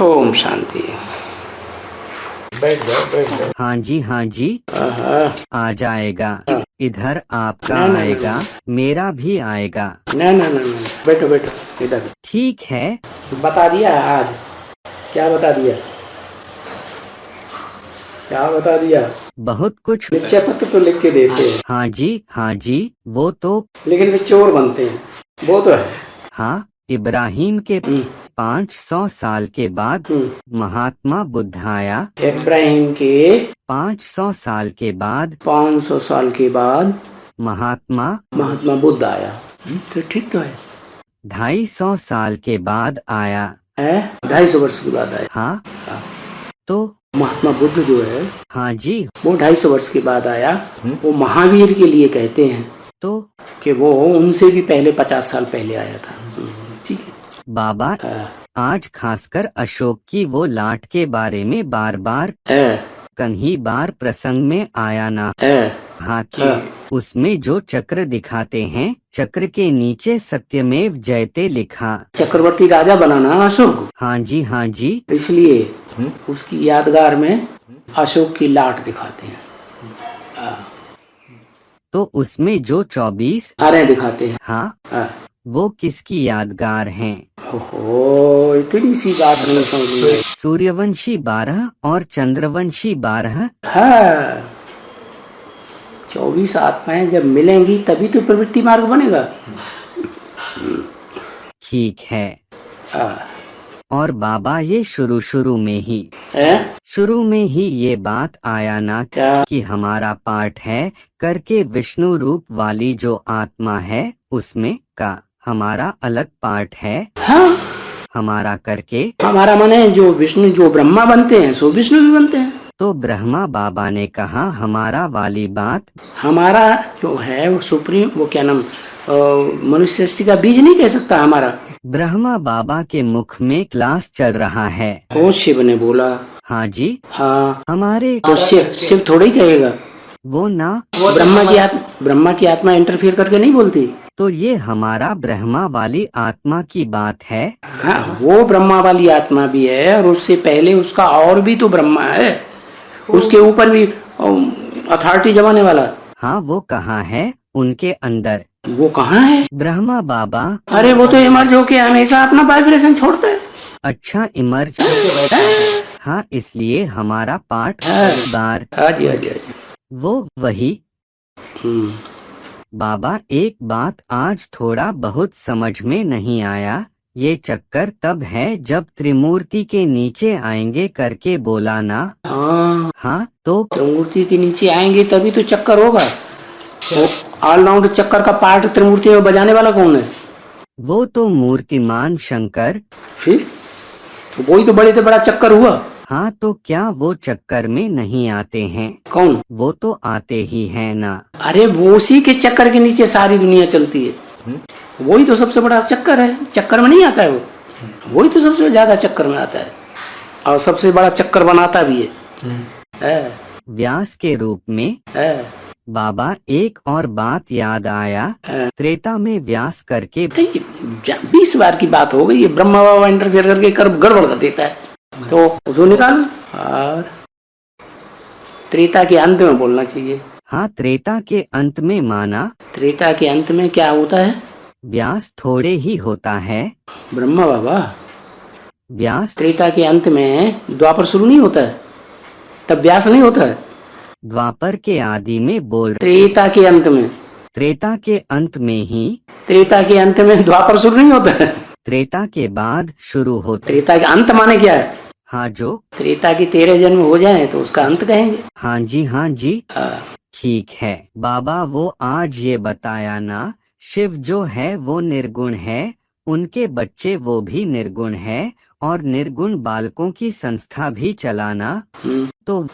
S1: ओम शांति। बैठ जाओ, बैठ जाओ।
S2: हाँ जी, हाँ जी, आ जाएगा। इधर आपका
S1: ना, ना,
S2: आएगा, मेरा भी आएगा।
S1: ना ना ना ना, बैठो बैठो इधर।
S2: ठीक है।
S1: बता दिया आज? क्या बता दिया? क्या बता दिया?
S2: बहुत कुछ।
S1: निश्चय पत्र तो लिख के देते हैं।
S2: हाँ जी, हाँ जी, वो तो।
S1: लेकिन वे चोर बनते हैं, वो तो है।
S2: हाँ, इब्राहिम के 500 साल के बाद महात्मा बुद्ध आया।
S1: इब्राहिम के
S2: 500 साल के बाद
S1: 500 साल के बाद
S2: महात्मा
S1: बुद्ध आया। तो ठीक तो है।
S2: 250 साल के बाद आया
S1: है, 250 वर्ष के बाद आया।
S2: हाँ, तो
S1: महात्मा बुद्ध जो है,
S2: हाँ जी,
S1: वो 250 वर्ष के बाद आया। वो महावीर के लिए कहते हैं
S2: तो
S1: कि वो उनसे भी पहले 50 साल पहले आया था। ठीक है
S2: बाबा, आज खासकर अशोक की वो लाट के बारे में बार बार कहीं बार प्रसंग में आया ना। हाथी, उसमें जो चक्र दिखाते हैं, चक्र के नीचे सत्यमेव जयते लिखा।
S1: चक्रवर्ती राजा बनाना अशोक।
S2: हाँ जी, हाँ जी,
S1: इसलिए उसकी यादगार में अशोक की लाट दिखाते हैं।
S2: तो उसमें जो 24
S1: तारे दिखाते हैं।
S2: हाँ, वो किसकी यादगार हैं?
S1: ओहो, इतनी सी बात नहीं समझ में।
S2: सूर्यवंशी 12 और चंद्रवंशी 12।
S1: हाँ, 24 आत्माएं जब मिलेंगी तभी तो प्रवृत्ति मार्ग बनेगा।
S2: ठीक है। और बाबा, ये शुरू में ही ये बात आया ना कि हमारा पाठ है करके विष्णु रूप वाली जो आत्मा है उसमें का हमारा अलग पाठ है।
S1: हाँ,
S2: हमारा करके
S1: हमारा मन है जो विष्णु जो ब्रह्मा बनते हैं सो विष्णु भी बनते हैं।
S2: तो ब्रह्मा बाबा ने कहा हमारा वाली बात,
S1: हमारा जो है वो सुप्रीम, वो क्या नाम, मनुष्य सृष्टि का बीज नहीं कह सकता हमारा।
S2: ब्रह्मा बाबा के मुख में क्लास चल रहा है।
S1: वो शिव ने बोला।
S2: हाँ जी,
S1: हाँ,
S2: हमारे
S1: तो शिव थोड़ी कहेगा।
S2: वो ना,
S1: ब्रह्मा की आत्मा इंटरफेयर करके नहीं बोलती।
S2: तो ये हमारा ब्रह्मा वाली आत्मा की बात है।
S1: हाँ, वो ब्रह्मा वाली आत्मा भी है और उससे पहले उसका और भी तो ब्रह्मा है, उसके ऊपर भी अथॉरिटी जमाने वाला।
S2: हाँ, वो कहाँ है? उनके अंदर।
S1: वो कहाँ है?
S2: ब्रह्मा बाबा।
S1: अरे वो तो इमर्ज होके हमेशा अपना वाइब्रेशन छोड़ता है।
S2: अच्छा, इमर्ज। हाँ, इसलिए हमारा पाठ बार।
S1: हाजी
S2: वो वही। बाबा, एक बात आज थोड़ा बहुत समझ में नहीं आया। ये चक्कर तब है जब त्रिमूर्ति के नीचे आएंगे करके बोला ना। हाँ, तो
S1: त्रिमूर्ति के नीचे आएंगे तभी तो चक्कर होगा। तो ऑलराउंड चक्कर का पार्ट त्रिमूर्ति में बजाने वाला कौन है?
S2: वो तो मूर्तिमान शंकर।
S1: फिर तो वही तो बड़े से बड़ा चक्कर हुआ।
S2: हाँ, तो क्या वो चक्कर में नहीं आते हैं?
S1: कौन?
S2: वो तो आते ही हैं ना।
S1: अरे वो उसी के चक्कर के नीचे सारी दुनिया चलती है। वही तो सबसे बड़ा चक्कर है। चक्कर में नहीं आता है वो, वही तो सबसे ज्यादा चक्कर में आता है और सबसे बड़ा चक्कर बनाता भी है।
S2: व्यास के रूप में। बाबा, एक और बात याद आया। त्रेता में व्यास करके
S1: 20 बार की बात हो गई। ये ब्रह्मा बाबा इंटरफेयर करके कर गड़बड़ कर देता है, तो उसको निकालो। और त्रेता के अंत में बोलना चाहिए।
S2: हाँ, त्रेता के अंत में माना।
S1: त्रेता के अंत में क्या होता है?
S2: व्यास थोड़े ही होता है।
S1: ब्रह्मा बाबा,
S2: व्यास
S1: त्रेता के अंत में द्वापर शुरू नहीं होता है, तब व्यास नहीं होता है।
S2: द्वापर के आदि में बोल।
S1: त्रेता के अंत में,
S2: त्रेता के अंत में ही।
S1: त्रेता के अंत में द्वापर शुरू नहीं होता है,
S2: त्रेता के बाद शुरू होता।
S1: त्रेता के अंत माने क्या है?
S2: हाँ, जो
S1: त्रेता की 13 जन्म हो जाए तो उसका अंत कहेंगे।
S2: हाँ जी, हाँ जी, ठीक है। बाबा, वो आज ये बताया ना, शिव जो है वो निर्गुण है उनके बच्चे वो भी निर्गुण है और निर्गुण बालकों की संस्था भी चलाना। तो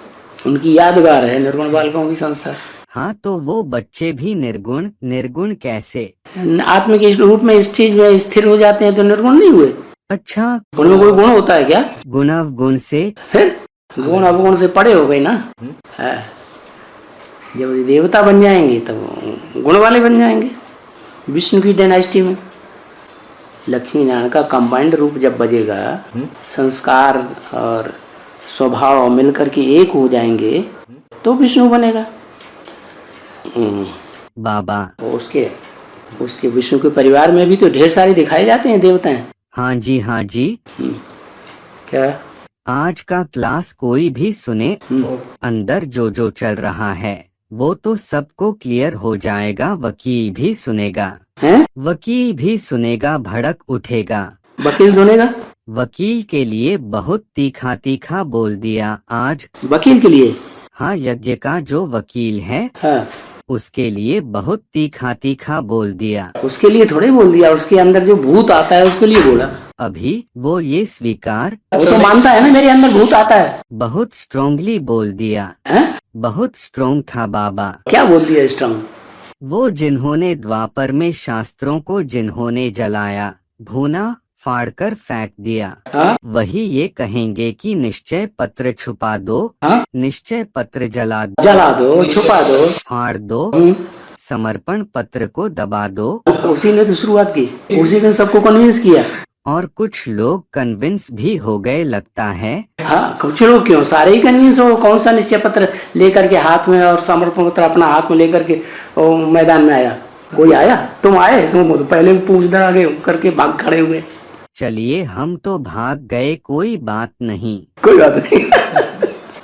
S1: उनकी यादगार है निर्गुण बालकों की संस्था।
S2: हाँ, तो वो बच्चे भी निर्गुण। निर्गुण कैसे?
S1: आत्म के रूप में इस चीज में स्थिर हो जाते हैं तो निर्गुण नहीं हुए।
S2: अच्छा,
S1: उनमें कोई गुण होता है क्या?
S2: गुण अवगुण से?
S1: फिर गुण अवगुण से पड़े हो गए ना। है जब देवता बन जाएंगे तब गुण वाले बन जाएंगे। विष्णु की डायनेस्टी में लक्ष्मी नारायण का कंबाइंड रूप जब बजेगा, संस्कार और स्वभाव मिलकर के एक हो जाएंगे तो विष्णु बनेगा।
S2: बाबा
S1: उसके विष्णु के परिवार में भी तो ढेर सारे दिखाए जाते हैं देवताएं।
S2: हाँ जी, हाँ जी।
S1: क्या
S2: आज का क्लास कोई भी सुने, अंदर जो चल रहा है वो तो सबको क्लियर हो जाएगा। वकील भी सुनेगा
S1: है?
S2: वकील भी सुनेगा, भड़क उठेगा।
S1: वकील सुनेगा?
S2: वकील के लिए बहुत तीखा तीखा बोल दिया आज।
S1: वकील के लिए?
S2: हाँ, यज्ञ का जो वकील है,
S1: हाँ,
S2: उसके लिए बहुत तीखा तीखा बोल दिया।
S1: उसके लिए थोड़े बोल दिया, उसके अंदर जो भूत आता है उसके लिए बोला।
S2: अभी वो ये स्वीकार,
S1: वो तो मानता है ना मेरे अंदर भूत आता है।
S2: बहुत स्ट्रांगली बोल दिया
S1: है?
S2: बहुत स्ट्रांग था बाबा।
S1: क्या बोल दिया स्ट्रांग?
S2: वो जिन्होंने द्वापर में शास्त्रों को जिन्होंने जलाया, भूना, फाड़कर फेंक दिया,
S1: हाँ?
S2: वही ये कहेंगे कि निश्चय पत्र छुपा दो।
S1: हाँ?
S2: निश्चय पत्र जला दो,
S1: छुपा दो,
S2: फाड़ दो, समर्पण पत्र को दबा दो।
S1: उसी ने तो शुरुआत की, उसी ने सबको कन्विंस किया।
S2: और कुछ लोग कन्विंस भी हो गए लगता है।
S1: हाँ, कुछ लोग क्यों, सारे ही कन्विंस हो। कौन सा निश्चय पत्र लेकर के हाथ में और समर्पण पत्र अपना हाथ में लेकर के मैदान में आया? कोई आया? तुम आए? तुम तो पहले पूछना आगे करके भाग खड़े हुए।
S2: चलिए, हम तो भाग गए, कोई बात नहीं।
S1: कोई बात नहीं।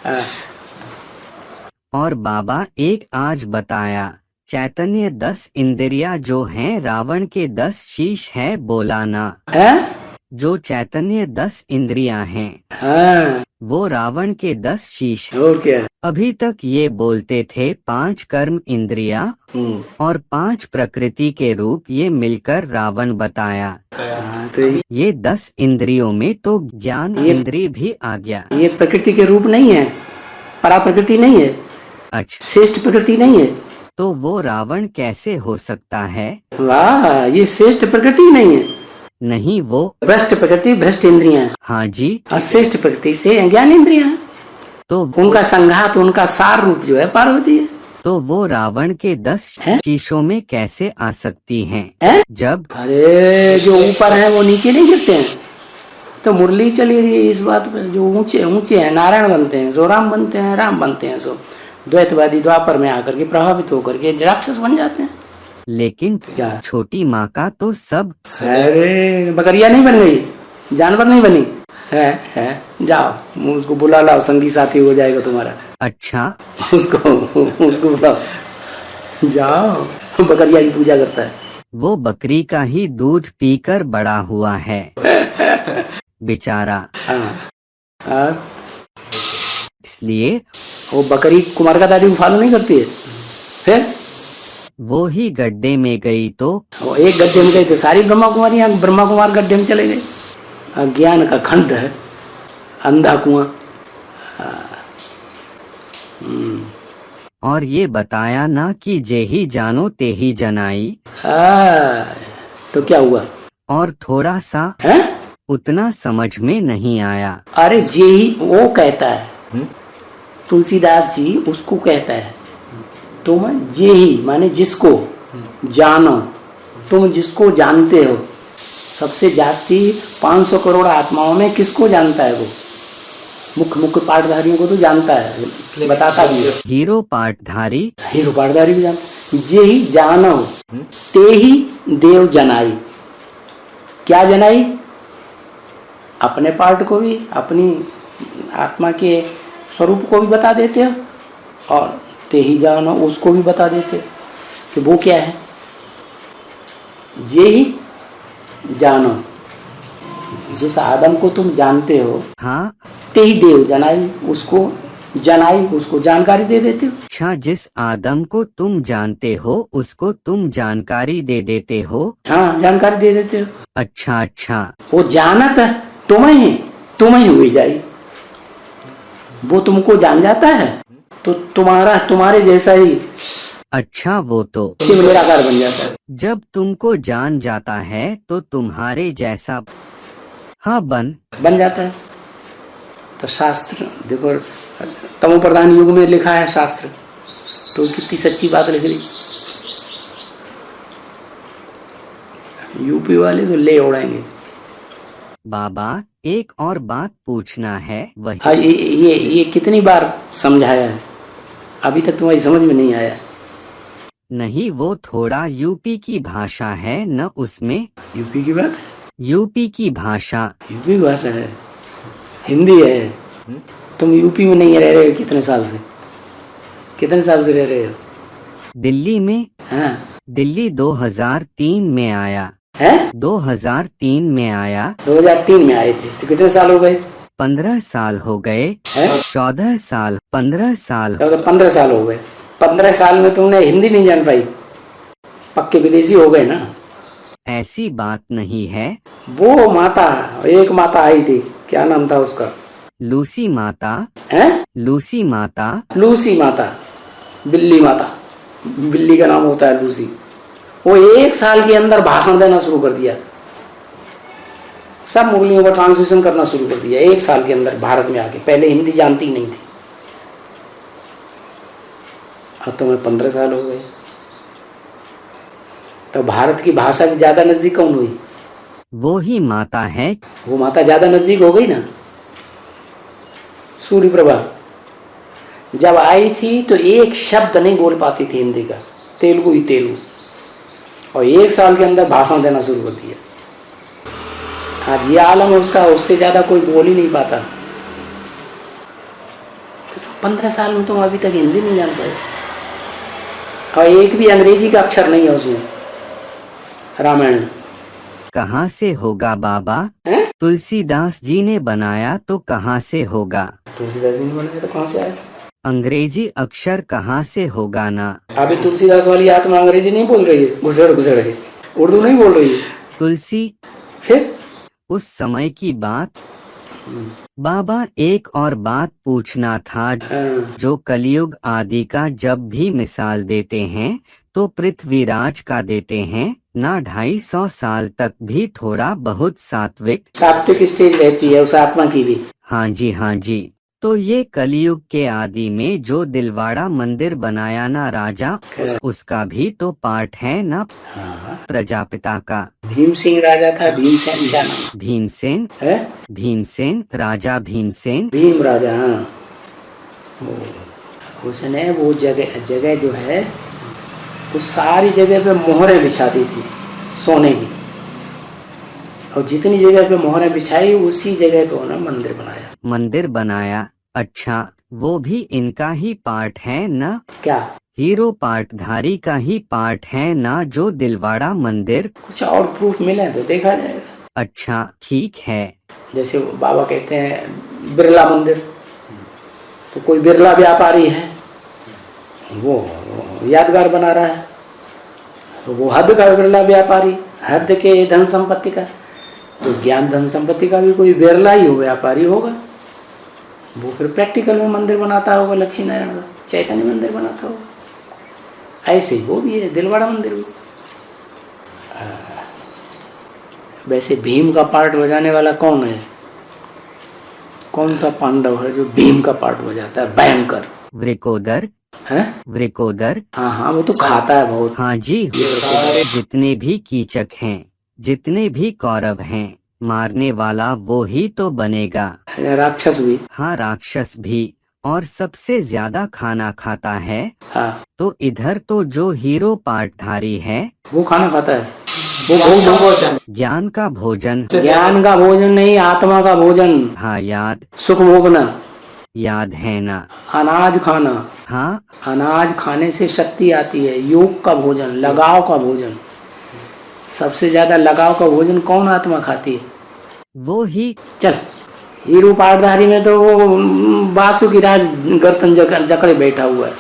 S1: हाँ।
S2: और बाबा एक आज बताया, चैतन्य 10 इंद्रियां जो हैं रावण के 10 शीश है बोलाना।
S1: है?
S2: जो चैतन्य 10 इंद्रियां हैं,
S1: हाँ।
S2: वो रावण के 10 शीश हैं।
S1: और क्या?
S2: अभी तक ये बोलते थे 5 कर्म इंद्रियां और 5 प्रकृति के रूप, ये मिलकर रावण बताया।
S1: तो
S2: ये 10 इंद्रियों में तो ज्ञान इंद्रिय भी आ गया।
S1: ये प्रकृति के रूप नहीं है, परा प्रकृति नहीं है।
S2: अच्छा,
S1: श्रेष्ठ प्रकृति नहीं है।
S2: तो वो रावण कैसे हो सकता है?
S1: वाह, ये श्रेष्ठ प्रकृति नहीं है।
S2: नहीं, वो
S1: भ्रष्ट प्रकृति, भ्रष्ट इंद्रियां।
S2: हाँ जी।
S1: और श्रेष्ठ प्रकृति से ज्ञान इंद्रियां।
S2: तो
S1: उनका संघात, उनका सार रूप जो है पार्वती है।
S2: तो वो रावण के 10 शीशों में कैसे आ सकती हैं?
S1: है?
S2: जब
S1: अरे जो ऊपर है वो नीचे नहीं गिरते हैं। तो मुरली चली रही है इस बात पे, जो ऊंचे ऊंचे हैं नारायण बनते हैं, सो राम बनते हैं, राम बनते हैं, सो द्वैतवादी द्वापर में आकर के प्रभावित होकर के राक्षस बन जाते हैं।
S2: लेकिन
S1: क्या?
S2: छोटी माँ का तो सब।
S1: अरे बकरिया नहीं बन गई, जानवर नहीं बनी है। जाओ उसको बुला लाओ, संगी साथी हो जाएगा तुम्हारा।
S2: अच्छा,
S1: उसको बुलाओ, जाओ, बकरिया की पूजा करता है।
S2: वो बकरी का ही दूध पीकर बड़ा हुआ है बेचारा।
S1: हाँ।
S2: इसलिए
S1: वो बकरी कुमार का दादी को फॉलो नहीं करती है। फिर
S2: वो ही गड्ढे में गई तो
S1: वो एक गड्ढे में गई तो सारी ब्रह्मा कुमारी ब्रह्मा कुमार गड्ढे में चले गए। अज्ञान का खंड है, अंधा कुआं।
S2: और ये बताया ना कि जे ही जानो ते ही जनाई।
S1: तो क्या हुआ?
S2: और थोड़ा सा
S1: है?
S2: उतना समझ में नहीं आया।
S1: अरे जे ही वो कहता है, तुलसीदास जी उसको कहता है, तुम जे ही माने जिसको जानो, तुम जिसको जानते हो। सबसे जास्ती 500 करोड़ आत्माओं में किसको जानता है? वो मुख्य पाठधारियों को तो जानता है, बताता भी है।
S2: हीरो पाठधारी,
S1: हीरो पाठधारी भी जानता। जे ही जानो ते ही देव जनाई। क्या जनाई? अपने पार्ट को भी, अपनी आत्मा के स्वरूप को भी बता देते हो, और ते ही जानो उसको भी बता देते कि वो क्या है। जे ही जानो, जिस आदम को तुम जानते हो,
S2: हाँ,
S1: ते ही देव जनाई, उसको जनाई उसको जानकारी दे देते हो।
S2: अच्छा, जिस आदम को तुम जानते हो उसको तुम जानकारी दे देते हो।
S1: हाँ, जानकारी दे देते हो।
S2: अच्छा अच्छा।
S1: वो जानत है तुम्हें हुई जाई, वो तुमको जान जाता है तो तुम्हारे जैसा ही
S2: अच्छा, वो तो
S1: निराकार बन जाता है।
S2: जब तुमको जान जाता है तो तुम्हारे जैसा हाँ बन
S1: जाता है। तो शास्त्र देखो, तमो प्रधान युग में लिखा है शास्त्र, तो कितनी सच्ची बात लिख रही। यूपी वाले तो ले उड़ाएंगे।
S2: बाबा एक और बात पूछना है। वही
S1: हाँ, ये कितनी बार समझाया है, अभी तक तुम्हारी समझ में नहीं आया।
S2: नहीं, वो थोड़ा यूपी की भाषा है न उसमें।
S1: यूपी की बात,
S2: यूपी की भाषा,
S1: यूपी की भाषा है, हिंदी है। तुम यूपी में नहीं रह रहे हो कितने साल से? कितने साल से रह रहे हो?
S2: दिल्ली में।
S1: हाँ।
S2: दिल्ली 2003 में आया
S1: है?
S2: 2003 में आया।
S1: 2003 में आए थे, तो कितने साल हो गए?
S2: 15 साल हो गए। 14 साल, 15 साल।
S1: 15 साल हो गए। 15 साल में तुमने हिंदी नहीं जान पाई, पक्के विदेशी हो गए ना।
S2: ऐसी बात नहीं है।
S1: वो माता, एक माता आई थी, क्या नाम था उसका?
S2: लूसी माता।
S1: है?
S2: लूसी माता।
S1: लूसी माता, बिल्ली माता, बिल्ली का नाम होता है लूसी। वो 1 साल के अंदर भाषण देना शुरू कर दिया, सब मुगलियों का ट्रांसलेशन करना शुरू कर दिया 1 साल के अंदर भारत में आके। पहले हिंदी जानती नहीं थी। अब तुम्हें 15 साल हो गए, तो भारत की भाषा की ज्यादा नजदीक कौन हुई?
S2: वो ही माता है।
S1: वो माता ज्यादा नजदीक हो गई ना। सूर्य प्रभा जब आई थी तो एक शब्द नहीं बोल पाती थी हिंदी का, तेलुगु ही तेलुगु, और 1 साल के अंदर भाषण देना शुरू कर दिया। अब ये आलम है उसका, उससे ज्यादा कोई बोल ही नहीं पाता। तो 15 साल में तुम अभी तक हिंदी नहीं जान पाए, और एक भी अंग्रेजी का अक्षर नहीं है उसमें रामायण।
S2: कहाँ से होगा बाबा?
S1: है?
S2: तुलसीदास जी ने बनाया तो कहाँ से होगा?
S1: तुलसीदास जी ने बनाया तो कहाँ से आया?
S2: अंग्रेजी अक्षर कहाँ से होगा ना?
S1: अभी तुलसीदास वाली आत्मा अंग्रेजी नहीं बोल रही है, घुसड़ घुसड़ के उर्दू नहीं बोल रही है।
S2: तुलसी
S1: फिर
S2: उस समय की बात। बाबा एक और बात पूछना था। जो कलयुग आदि का जब भी मिसाल देते हैं तो पृथ्वीराज का देते हैं ना। 250 साल तक भी थोड़ा बहुत सात्विक
S1: स्टेज रहती है उस आत्मा की भी।
S2: हाँ जी हाँ जी। तो ये कलयुग के आदि में जो दिलवाड़ा मंदिर बनाया ना राजा, उसका भी तो पार्ट है ना।
S1: हाँ।
S2: प्रजापिता का।
S1: भीम सिंह राजा था, भीमसेन क्या नाम?
S2: भीमसेन
S1: है?
S2: भीमसेन राजा, भीमसेन
S1: भीम राजा। हाँ, उसने वो जगह जो है वो सारी जगह पे मोहरें बिछा दी थी सोने की, और जितनी जगह पे मोहरें बिछाई उसी जगह पे उन्होंने मंदिर बनाया। अच्छा, वो भी इनका ही पार्ट है ना? क्या? हीरो पार्टधारी का ही पार्ट है ना जो दिलवाड़ा मंदिर? कुछ और प्रूफ मिले तो देखा जाएगा। अच्छा ठीक है। जैसे बाबा कहते हैं बिरला मंदिर, तो कोई बिरला व्यापारी है, वो यादगार बना रहा है, तो वो हद का बिरला व्यापारी, हद के धन संपत्ति का, तो ज्ञान धन संपत्ति का भी कोई बिरला ही हो व्यापारी होगा। वो फिर प्रैक्टिकल में मंदिर बनाता होगा, लक्ष्मी नारायण का चैतन्य मंदिर बनाता होगा। ऐसे ही वो भी है दिलवाड़ा मंदिर भी। वैसे भीम का पार्ट बजाने वाला कौन है? कौन सा पांडव है जो भीम का पार्ट बजाता है? भयंकर वृकोदर है। वृकोदर, हाँ हाँ, वो तो खाता है बहुत। हाँ जी, जितने भी कीचक हैं, जितने भी कौरव हैं, मारने वाला वो ही तो बनेगा। राक्षस भी। हाँ, राक्षस भी, और सबसे ज्यादा खाना खाता है। हाँ। तो इधर तो जो हीरो पार्टधारी है वो खाना खाता है, वो भोजन, ज्ञान का भोजन। ज्ञान का भोजन नहीं, आत्मा का भोजन। हाँ, याद, सुख भोगना, याद है ना। अनाज खाना। हाँ, अनाज खाने से शक्ति आती है। योग का भोजन, लगाव का भोजन। सबसे ज्यादा लगाव का भोजन कौन आत्मा खाती है? वो ही। चल, हीरो पाटधारी में तो वो बासु की राज गर्दन जकड़े बैठा हुआ है,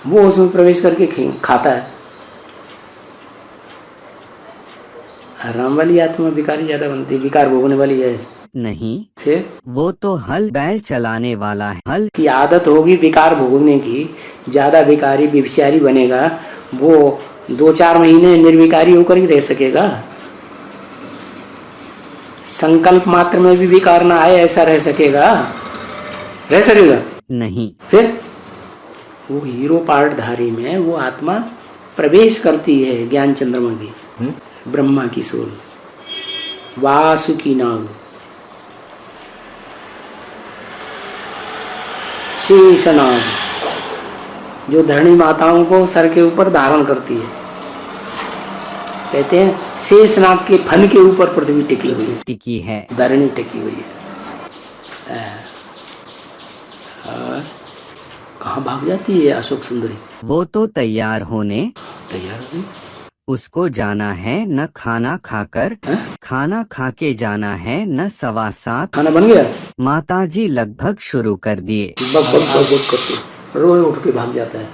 S1: वो उसमें प्रवेश करके खाता है। राम वाली आत्मा विकारी ज्यादा बनती है, विकार भोगने वाली है
S2: नहीं।
S1: फिर
S2: वो तो हल बैल चलाने वाला है। हल
S1: की आदत होगी विकार भोगने की, ज्यादा विकारी व्यभिचारी बनेगा, वो 2-4 महीने निर्विकारी होकर ही रह सकेगा। संकल्प मात्र में भी विकार ना आए ऐसा रह सकेगा? रह सकेगा
S2: नहीं।
S1: फिर वो हीरो पार्टधारी में वो आत्मा प्रवेश करती है, ज्ञान चंद्रमा की, ब्रह्मा की सोल, वासुकी नाग, शेषनाग, जो धरणी माताओं को सर के ऊपर धारण करती है। कहते हैं शेषनाग के फन के ऊपर पृथ्वी टिकी है, धरणी टिकी हुई है। और कहाँ भाग जाती है अशोक सुंदरी? वो
S2: तो तैयार होने
S1: हुई,
S2: उसको जाना है न खाना खाकर, खाना खा के जाना है न 7:15।
S1: खाना बन गया?
S2: माताजी लगभग शुरू कर दिए।
S1: करते रोज उठ के भाग जाता है।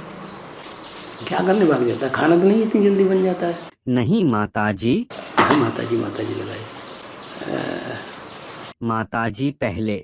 S1: क्या करने भाग जाता है? खाना तो नहीं इतनी जल्दी बन जाता है।
S2: नहीं माताजी।
S1: माताजी लगाए।
S2: माताजी पहले